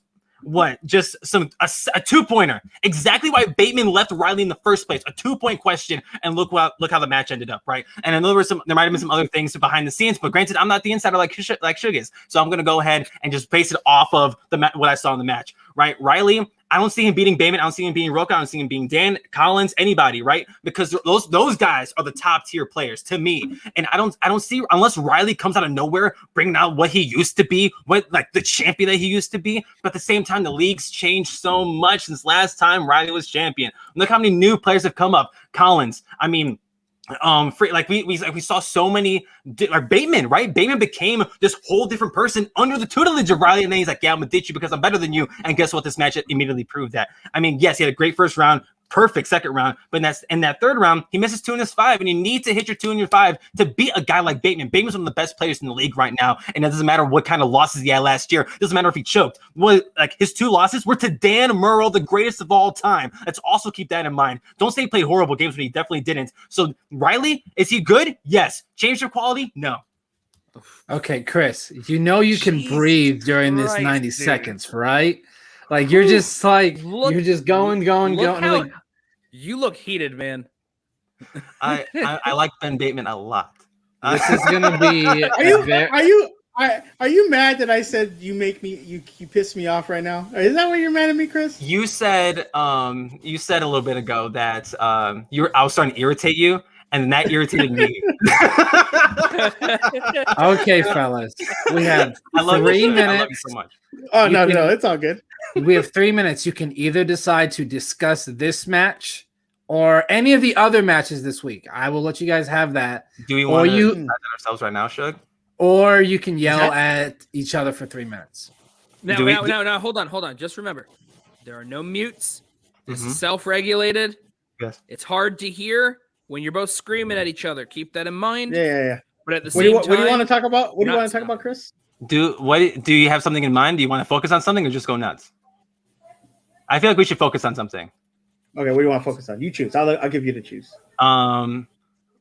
[SPEAKER 3] just a 2-pointer. Exactly why Bateman left Riley in the first place. A 2-point question, and look how the match ended up, right? And I know there might have been some other things behind the scenes, but granted, I'm not the insider like Shug is, so I'm gonna go ahead and just base it off of what I saw in the match, right? Riley, I don't see him beating Bateman. I don't see him beating Roca. I don't see him beating Dan, Collins, anybody, right? Because those guys are the top tier players to me. And I don't see, unless Riley comes out of nowhere, bringing out what he used to be, what like the champion that he used to be. But at the same time, the league's changed so much since last time Riley was champion. Look how many new players have come up. Collins, I mean, we saw so many like Bateman, right? Bateman became this whole different person under the tutelage of Riley, and then he's like, yeah, I'm gonna ditch you because I'm better than you. And guess what? This match immediately proved that. I mean, yes, he had a great first round, perfect second round, but in that third round, he misses 2 in his 5, and you need to hit your 2 in your 5 to beat a guy like Bateman. Bateman's one of the best players in the league right now, and it doesn't matter what kind of losses he had last year. It doesn't matter if he choked. Like his 2 losses were to Dan Murrell, the greatest of all time. Let's also keep that in mind. Don't say he played horrible games when he definitely didn't. So Riley, is he good? Yes. Change your quality? No.
[SPEAKER 1] Okay, Chris, you know you can breathe during this 90 seconds, right? Like you're just like you're just going. Like,
[SPEAKER 2] you look heated, man.
[SPEAKER 3] I like Ben Bateman a lot.
[SPEAKER 1] This is gonna be.
[SPEAKER 4] Are you mad that I said you piss me off right now? Is that why you're mad at me, Chris?
[SPEAKER 3] You said a little bit ago that I was starting to irritate you, and that irritated me.
[SPEAKER 1] Okay, fellas, we have 3 minutes.
[SPEAKER 3] I love you so much.
[SPEAKER 4] Oh no, it's all good.
[SPEAKER 1] We have 3 minutes. You can either decide to discuss this match or any of the other matches this week. I will let you guys have that.
[SPEAKER 3] Do we want to decide ourselves right now, Shug?
[SPEAKER 1] Or you can yell at each other for 3 minutes.
[SPEAKER 2] Now, hold on. Just remember, there are no mutes. This is self-regulated.
[SPEAKER 3] Yes.
[SPEAKER 2] It's hard to hear when you're both screaming at each other. Keep that in mind.
[SPEAKER 4] Yeah.
[SPEAKER 2] But at the same time,
[SPEAKER 4] what do you want to talk about? What do you want to talk about, Chris?
[SPEAKER 3] Do you have something in mind? Do you want to focus on something or just go nuts? I feel like we should focus on something.
[SPEAKER 4] Okay, what do you want to focus on? You choose. I'll give you to choose.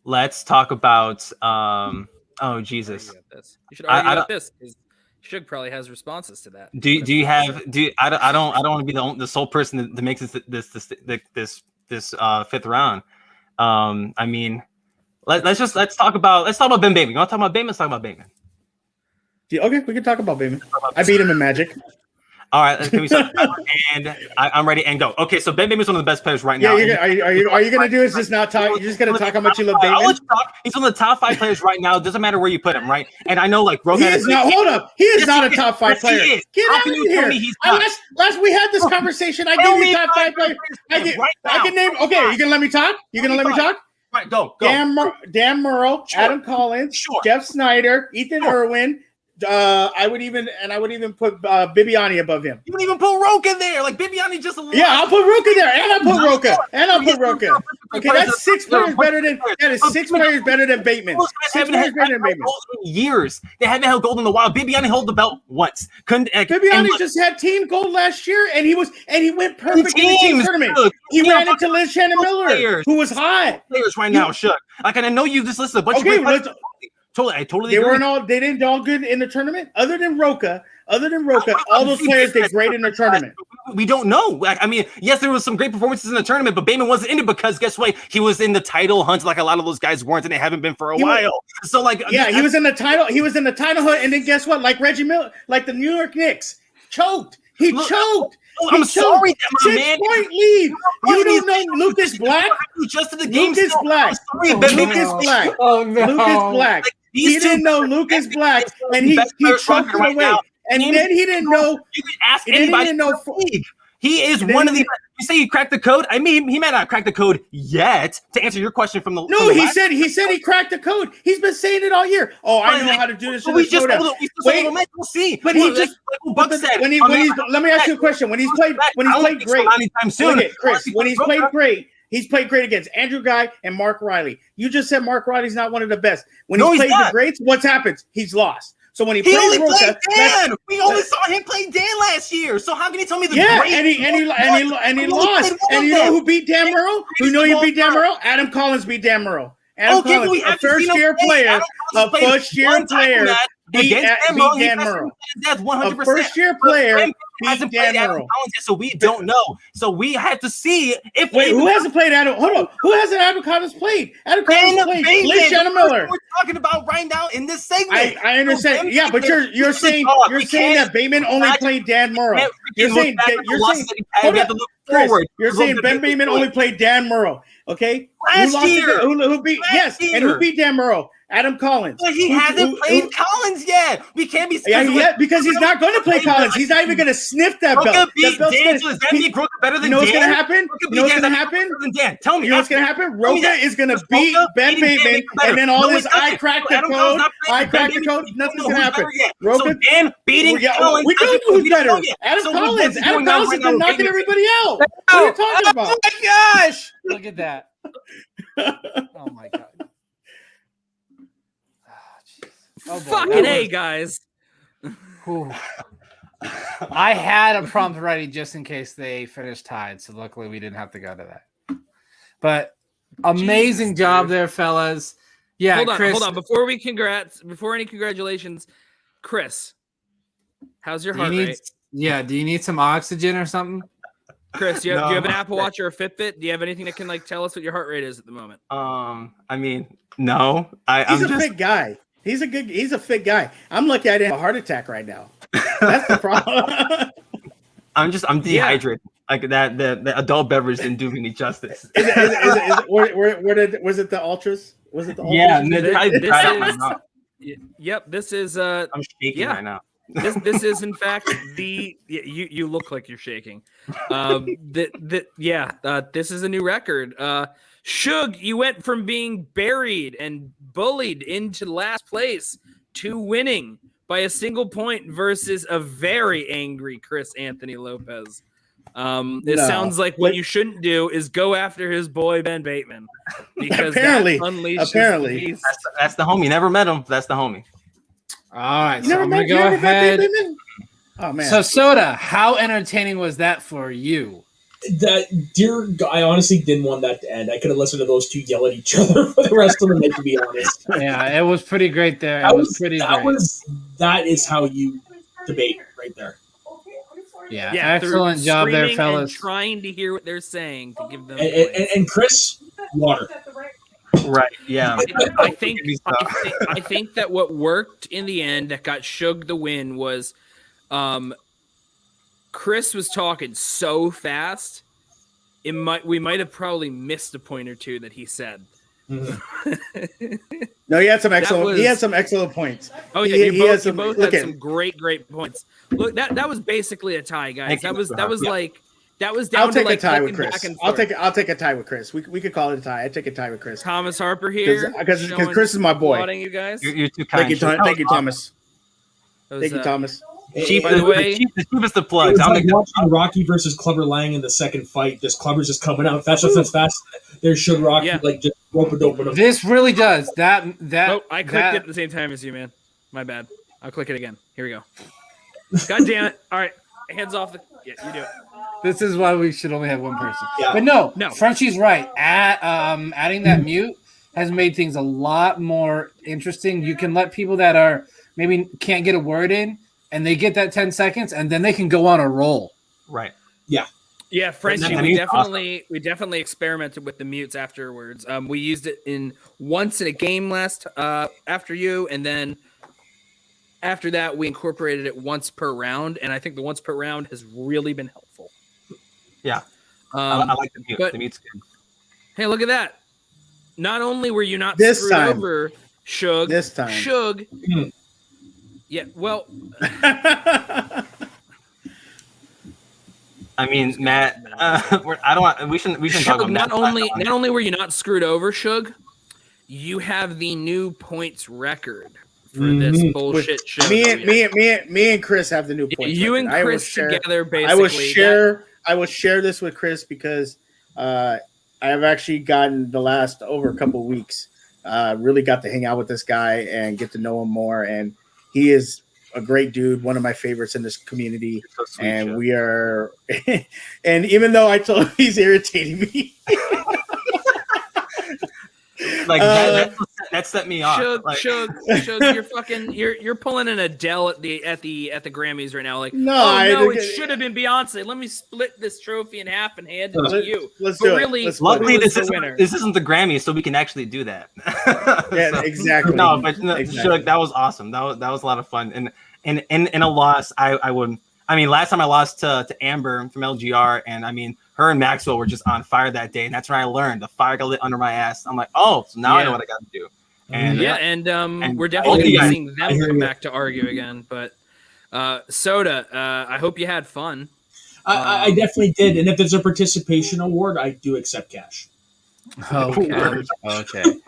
[SPEAKER 3] Let's talk about oh Jesus.
[SPEAKER 2] You should argue about this because Shug probably has responses to that.
[SPEAKER 3] I don't want to be the sole person that makes this fifth round. I mean, let's talk about Ben Bateman. You want to talk about Bateman? Let's talk about Bateman.
[SPEAKER 4] Okay, we can talk about Bateman. I beat him in Magic.
[SPEAKER 3] All right, can we start? And I'm ready and go. Okay, so Ben Bateman's one of the best players right now.
[SPEAKER 4] Yeah, are you gonna do is just not talk? You're just gonna talk how much you love Bateman?
[SPEAKER 3] He's one of the top 5 players right now. It doesn't matter where you put him, right? And I know like
[SPEAKER 4] Rogan. He is not. Hold up, he is not a top 5 player. Get out of here. Last we had this conversation. I gave you top 5 players. I can name. Okay, you gonna let me talk? You gonna let me talk?
[SPEAKER 3] Right, go.
[SPEAKER 4] Dan Murrell, sure. Adam Collins, Jeff Snyder, Ethan Irwin. I would even put Bibiani above him.
[SPEAKER 3] You would even put Roca there, like Bibiani just a little.
[SPEAKER 4] Yeah, I'll put Roca there, and I'll put Roca. Okay, that's 6 players better than 6 players better than Bateman. 6 players better than Bateman.
[SPEAKER 3] Years they haven't held gold in a while. Bibiani held the belt once.
[SPEAKER 4] Bibiani just had team gold last year, and he went perfect in the team tournament. He ran into Liz Shannon Miller, who was hot.
[SPEAKER 3] Players right now, Shook. Like, and I know you just listed a bunch of great players. Totally. They
[SPEAKER 4] didn't all good in the tournament. Other than Roca, all those players did great in the tournament.
[SPEAKER 3] We don't know. I mean, yes, there was some great performances in the tournament, but Bateman wasn't in it because guess what? He was in the title hunt like a lot of those guys weren't, and they haven't been for a while. So like,
[SPEAKER 4] yeah, he was in the title. He was in the title hunt, and then guess what? Like Reggie Miller, like the New York Knicks, choked. He choked.
[SPEAKER 3] I'm sorry, my man.
[SPEAKER 4] 6-point lead. You don't know Lucas Black?
[SPEAKER 3] Just in the game.
[SPEAKER 4] Lucas Black. Lucas Black.
[SPEAKER 1] Oh no.
[SPEAKER 4] Lucas Black. He didn't know Lucas Black, and he choked it away. And then he didn't know.
[SPEAKER 3] You can ask anybody. He is one of the. You say he cracked the code. I mean, he may not crack the code yet. To answer your question from the
[SPEAKER 4] he said he cracked the code. He's been saying it all year. Oh, I know how to do this.
[SPEAKER 3] We'll see.
[SPEAKER 4] But he just when he let me ask you a question. When he's played great, look at Chris. When he's played great. He's played great against Andrew Guy and Mark Riley. You just said Mark Riley's not one of the best. When he's played the greats, what's happened? He's lost. So when he
[SPEAKER 3] only played Dan. We only saw him play Dan last year. So how can you tell me the great?
[SPEAKER 4] And he lost. And you know who beat Dan Murrell? You beat Dan Murrell? Adam Collins beat Dan Murrell. Adam Collins, a first-year player. beat Dan Murrow.
[SPEAKER 3] That's 100%.
[SPEAKER 4] A first-year player beat Dan Murrow.
[SPEAKER 3] So we don't know. So we have to see if.
[SPEAKER 4] Wait, who hasn't played Adam? Hold on. Who hasn't Adam Collins played? Adam Collins played. Blake Shannon Miller.
[SPEAKER 3] We're talking about right now in this segment.
[SPEAKER 4] I understand. Yeah, but you're saying that Bateman only played Dan Murrow. You're saying You're saying Ben Bateman only played Dan Murrow. Okay.
[SPEAKER 3] Last year.
[SPEAKER 4] Who beat? Yes, and who beat Dan Murrow? Adam Collins.
[SPEAKER 3] But he hasn't played Collins yet. We can't be.
[SPEAKER 4] Yeah, because he's not going to play Collins. He's not even going to sniff that belt.
[SPEAKER 3] Better than
[SPEAKER 4] you know what's going to happen? You know what's going to happen?
[SPEAKER 3] Tell me.
[SPEAKER 4] You know what's going to happen? Rocha is going to beat Ben Bateman, and then all this I cracked the code. Nothing's going to happen.
[SPEAKER 3] Rocha beating Collins.
[SPEAKER 4] We know who's better. Adam Collins. Adam Collins has been knocking everybody out. What are you talking about?
[SPEAKER 1] Oh my gosh! Look at that. Oh my god.
[SPEAKER 2] Oh, fucking A, guys.
[SPEAKER 1] I had a prompt ready just in case they finished tied, so luckily we didn't have to go to that. But amazing job there, fellas. Yeah,
[SPEAKER 2] hold on. Before any congratulations, Chris, how's your heart rate?
[SPEAKER 1] Yeah, do you need some oxygen or something?
[SPEAKER 2] Chris, do you have an Apple Watch or a Fitbit? Do you have anything that can tell us what your heart rate is at the moment?
[SPEAKER 3] I mean, no.
[SPEAKER 4] He's a big guy. He's a fit guy. I'm lucky I didn't have a heart attack right now. That's the problem.
[SPEAKER 3] I'm dehydrated. Yeah. Like that, the adult beverage didn't do me any justice.
[SPEAKER 4] Was it the ultras? Was it the ultras?
[SPEAKER 2] Yeah, this is.
[SPEAKER 3] I'm shaking right now.
[SPEAKER 2] This is in fact you look like you're shaking. This is a new record. Suge, you went from being buried and bullied into last place to winning by a single point versus a very angry Chris Anthony Lopez. Sounds like what you shouldn't do is go after his boy Ben Bateman, because apparently
[SPEAKER 3] that's the homie. Never met him. That's the homie.
[SPEAKER 1] All right, so I'm gonna go ahead.
[SPEAKER 4] Oh man!
[SPEAKER 1] So Soda, how entertaining was that for you?
[SPEAKER 5] I honestly didn't want that to end. I could have listened to those two yell at each other for the rest of the night, to be honest.
[SPEAKER 1] Yeah, it was pretty great there.
[SPEAKER 5] That is how you debate right there.
[SPEAKER 1] Yeah, excellent job there, fellas.
[SPEAKER 2] And trying to hear what they're saying to give them.
[SPEAKER 5] And Chris, water.
[SPEAKER 3] Right. Yeah.
[SPEAKER 2] I think that what worked in the end that got Suge the win was, Chris was talking so fast, we might have probably missed a point or two that he said.
[SPEAKER 5] Mm-hmm.
[SPEAKER 4] No, he had some excellent points.
[SPEAKER 2] Oh yeah, you both had some great points. Look, that was basically a tie, guys. That was down
[SPEAKER 4] I'll take
[SPEAKER 2] to
[SPEAKER 4] a tie with Chris. I'll take a tie with Chris. We could call it a tie. I take a tie with Chris.
[SPEAKER 2] Thomas Harper here,
[SPEAKER 4] because Chris is my boy.
[SPEAKER 2] You guys.
[SPEAKER 3] You're too kind.
[SPEAKER 4] Thank you, Thomas. Thank you, Thomas.
[SPEAKER 2] By the way,
[SPEAKER 3] the cheapest of plugs.
[SPEAKER 5] I'm watching Rocky versus Clubber Lang in the second fight. This Clubber's just coming out fast. There's Suge Rocky just rope it open.
[SPEAKER 1] This really does that.
[SPEAKER 2] Oh, I clicked it at the same time as you, man. My bad. I'll click it again. Here we go. God damn it! All right, hands off the. Yeah, you do it.
[SPEAKER 1] This is why we should only have one person.
[SPEAKER 5] Yeah.
[SPEAKER 1] But no, Frenchie's right. Adding that mute has made things a lot more interesting. You can let people that are maybe can't get a word in, and they get that 10 seconds, and then they can go on a roll.
[SPEAKER 3] Right.
[SPEAKER 5] Yeah.
[SPEAKER 2] Yeah, Frenchie, we definitely experimented with the mutes afterwards. We used it once in a game last after you, and then after that we incorporated it once per round, and I think the once per round has really been helpful.
[SPEAKER 3] Yeah. I like the mute. The mute's good.
[SPEAKER 2] Hey, look at that. Not only were you not screwed over, Suge.
[SPEAKER 4] This time.
[SPEAKER 2] Suge. Yeah, well.
[SPEAKER 3] I mean, Matt, we shouldn't talk about
[SPEAKER 2] not only were you not screwed over, Suge, you have the new points record for this bullshit show.
[SPEAKER 4] Me and Chris have the new points.
[SPEAKER 2] You
[SPEAKER 4] record.
[SPEAKER 2] And Chris together, basically.
[SPEAKER 4] I will share this with Chris because I have actually gotten the last over a couple of weeks. Really got to hang out with this guy and get to know him more, and he is a great dude, one of my favorites in this community. So sweet, and we are, and even though I told him he's irritating me,
[SPEAKER 3] that set me off.
[SPEAKER 2] You're pulling an Adele at the Grammys right now. Like,
[SPEAKER 4] no,
[SPEAKER 2] it should have been Beyonce. Let me split this trophy in half and hand it to you.
[SPEAKER 4] Let's do
[SPEAKER 2] it.
[SPEAKER 3] Luckily, this isn't the Grammys, so we can actually do that.
[SPEAKER 4] Yeah, exactly.
[SPEAKER 3] No, but exactly. That was awesome. That was a lot of fun. And in a loss, I wouldn't. I mean, last time I lost to Amber from LGR, and I mean, her and Maxwell were just on fire that day, and that's when I learned the fire got lit under my ass. I'm like, so now I know what I got to do. And
[SPEAKER 2] and we're definitely seeing them come back to argue again. But Soda, I hope you had fun.
[SPEAKER 5] I definitely did, and if there's a participation award, I do accept cash.
[SPEAKER 1] Okay.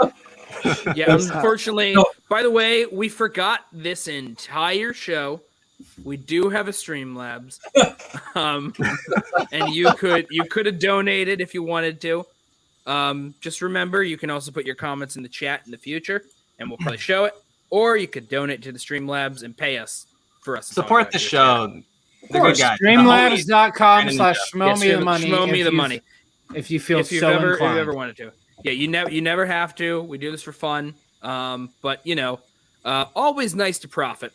[SPEAKER 2] Yeah, unfortunately. No. By the way, we forgot this entire show. We do have a Streamlabs, and you could have donated if you wanted to. Just remember, you can also put your comments in the chat in the future, and we'll probably show it. Or you could donate to the Streamlabs and pay us for us to
[SPEAKER 3] support the show.
[SPEAKER 1] Streamlabs.com/Schmoe Me The Money.
[SPEAKER 2] Schmoe Me The Money.
[SPEAKER 1] If you feel
[SPEAKER 2] if you've ever wanted to. Yeah, you never have to. We do this for fun. But always nice to profit.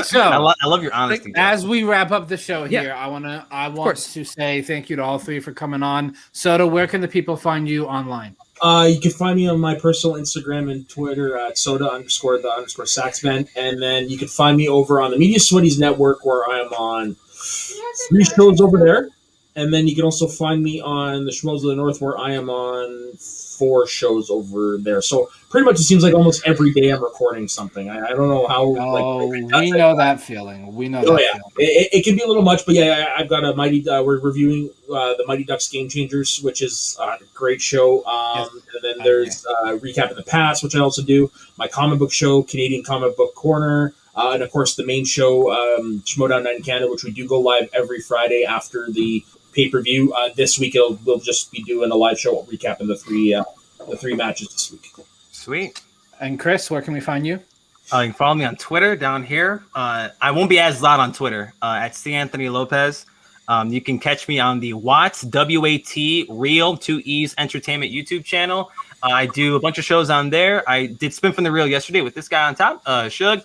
[SPEAKER 1] So
[SPEAKER 3] I love your honesty.
[SPEAKER 1] As we wrap up the show here, I want to say thank you to all three for coming on. Soda, where can the people find you online?
[SPEAKER 5] You can find me on my personal Instagram and Twitter at soda_the_saxman, and then you can find me over on the Media Sweaties Network, where I am on 3 shows over there. And then you can also find me on the Schmoes of the North, where I am on 4 shows over there. So pretty much it seems like almost every day I'm recording something. I don't know how.
[SPEAKER 1] We know that feeling. We know that feeling.
[SPEAKER 5] It can be a little much, but yeah, I've got a Mighty. We're reviewing the Mighty Ducks Game Changers, which is a great show. And then there's Recap in the Past, which I also do. My comic book show, Canadian Comic Book Corner. And of course, the main show, Schmoedown Night in Canada, which we do go live every Friday after the pay-per-view. This week we'll just be doing a live show recapping the three matches this week.
[SPEAKER 3] Sweet.
[SPEAKER 1] And Chris, where can we find you?
[SPEAKER 3] You can follow me on Twitter down here. I won't be as loud on Twitter at C. Anthony Lopez. You can catch me on the Watts W-A-T Real 2 E's Entertainment YouTube channel. I do a bunch of shows on there. I did Spin from the Reel yesterday with this guy on top, Shug.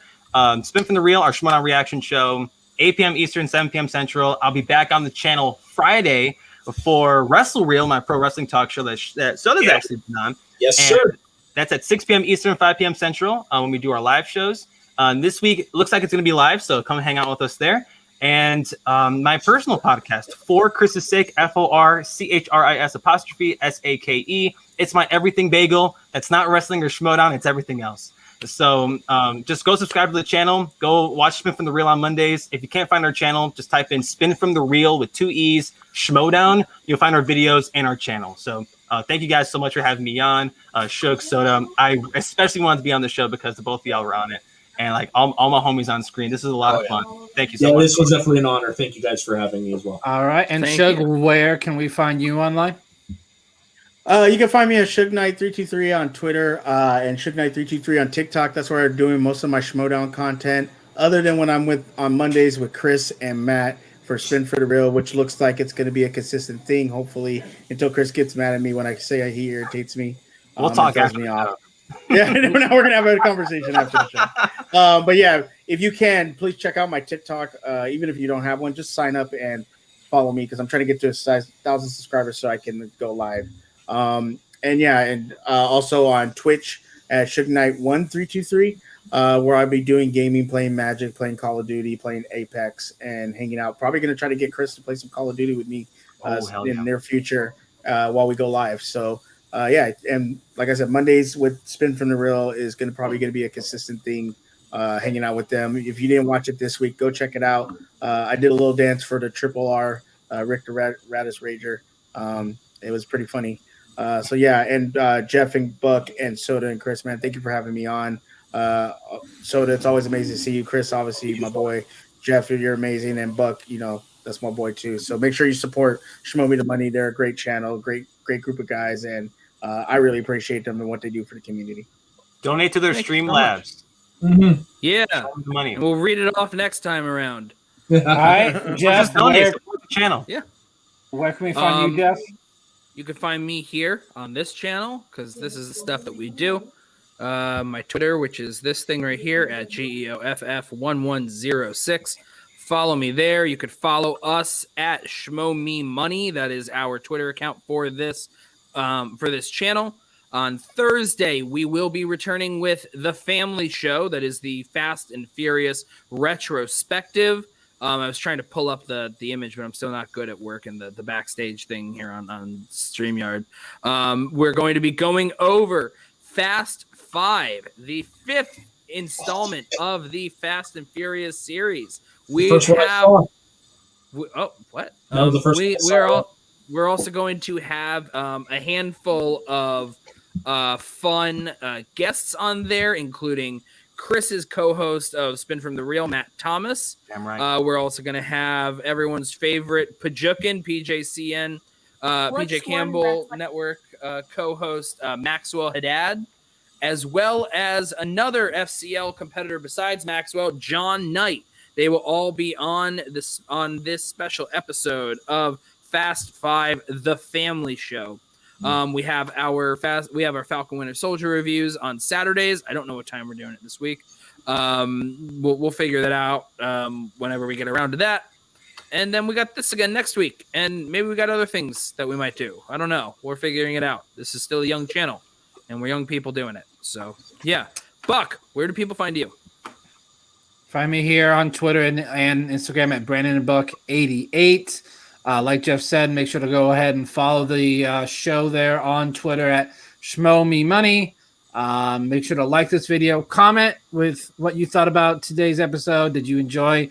[SPEAKER 3] Spin from the Reel, our Schmoedown reaction show, 8 p.m. Eastern, 7 p.m. Central. I'll be back on the channel Friday for Wrestle Reel, my pro wrestling talk show that Soda's actually been on.
[SPEAKER 5] Yes, sir.
[SPEAKER 3] That's at 6 p.m. Eastern, 5 p.m. Central when we do our live shows. This week, it looks like it's going to be live, so come hang out with us there. And my personal podcast, For Chris's Sake, FORCHRIS_SAKE. It's my everything bagel. That's not wrestling or Schmoedown. It's everything else. So just go subscribe to the channel. Go watch Spin from the Reel on Mondays. If you can't find our channel, just type in Spin from the Reel with 2 E's, Schmoedown. You'll find our videos and our channel. So thank you guys so much for having me on. Shug, Soda. I especially wanted to be on the show because the both of y'all were on it. And like all my homies on screen. This is a lot of fun. Thank you so much.
[SPEAKER 5] This was definitely an honor. Thank you guys for having me as well.
[SPEAKER 1] All right. And Shug, where can we find you online?
[SPEAKER 4] You can find me at ShugKnight323 on Twitter and ShugKnight323 on TikTok. That's where I'm doing most of my Schmoedown content, other than when I'm on Mondays with Chris and Matt for Spin for the Reel, which looks like it's going to be a consistent thing, hopefully, until Chris gets mad at me when I say he irritates me.
[SPEAKER 3] We'll talk after me off.
[SPEAKER 4] Yeah, we're going to have a conversation after the show. But yeah, if you can, please check out my TikTok. Even if you don't have one, just sign up and follow me because I'm trying to get to 1,000 subscribers so I can go live. And also on Twitch at ShugKnight1323, where I'll be doing gaming, playing Magic, playing Call of Duty, playing Apex, and hanging out. Probably going to try to get Chris to play some Call of Duty with me in the near future while we go live. So, and like I said, Mondays with Spin from the Reel is probably going to be a consistent thing, hanging out with them. If you didn't watch it this week, go check it out. I did a little dance for the Triple R, Rick the Radis Rager. It was pretty funny. And Jeff and Buck and Soda and Chris, man, thank you for having me on. Soda, it's always amazing to see you. Chris, obviously, my boy. Jeff, you're amazing. And Buck, that's my boy too. So make sure you support Schmoe Me The Money. They're a great channel, great group of guys. And I really appreciate them and what they do for the community.
[SPEAKER 3] Donate to their Streamlabs.
[SPEAKER 5] Mm-hmm.
[SPEAKER 2] Yeah.
[SPEAKER 3] Money.
[SPEAKER 2] We'll read it off next time around.
[SPEAKER 1] All right, Jeff.
[SPEAKER 3] Donate, support the channel.
[SPEAKER 2] Yeah.
[SPEAKER 1] Where can we find you, Jeff?
[SPEAKER 2] You can find me here on this channel because this is the stuff that we do. My Twitter, which is this thing right here at GEOFF1106. Follow me there. You could follow us at Schmoe Me Money. That is our Twitter account for this channel. On Thursday, we will be returning with The Family Show. That is the Fast and Furious retrospective. I was trying to pull up the image, but I'm still not good at working the backstage thing here on StreamYard. We're going to be going over Fast 5, the 5th installment of the Fast and Furious series. We're also going to have a handful of fun guests on there, including Chris's co-host of Spin from the Real, Matt Thomas.
[SPEAKER 3] Damn right.
[SPEAKER 2] We're also going to have everyone's favorite Pajukin, PJCN, PJ Campbell Network co-host Maxwell Haddad, as well as another FCL competitor besides Maxwell, John Knight. They will all be on this special episode of Fast 5, The Family Show. We have our Falcon Winter Soldier reviews on Saturdays. I don't know what time we're doing it this week. We'll figure that out whenever we get around to that. And then we got this again next week. And maybe we got other things that we might do. I don't know. We're figuring it out. This is still a young channel, and we're young people doing it. So, yeah. Buck, where do people find you?
[SPEAKER 1] Find me here on Twitter and Instagram at BrandonandBuck88. Like Jeff said, make sure to go ahead and follow the show there on Twitter at Schmoe Me Money. Make sure to like this video. Comment with what you thought about today's episode. Did you enjoy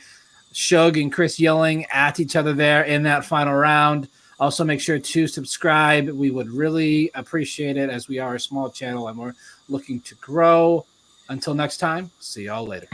[SPEAKER 1] Shug and Chris yelling at each other there in that final round? Also, make sure to subscribe. We would really appreciate it, as we are a small channel and we're looking to grow. Until next time, see y'all later.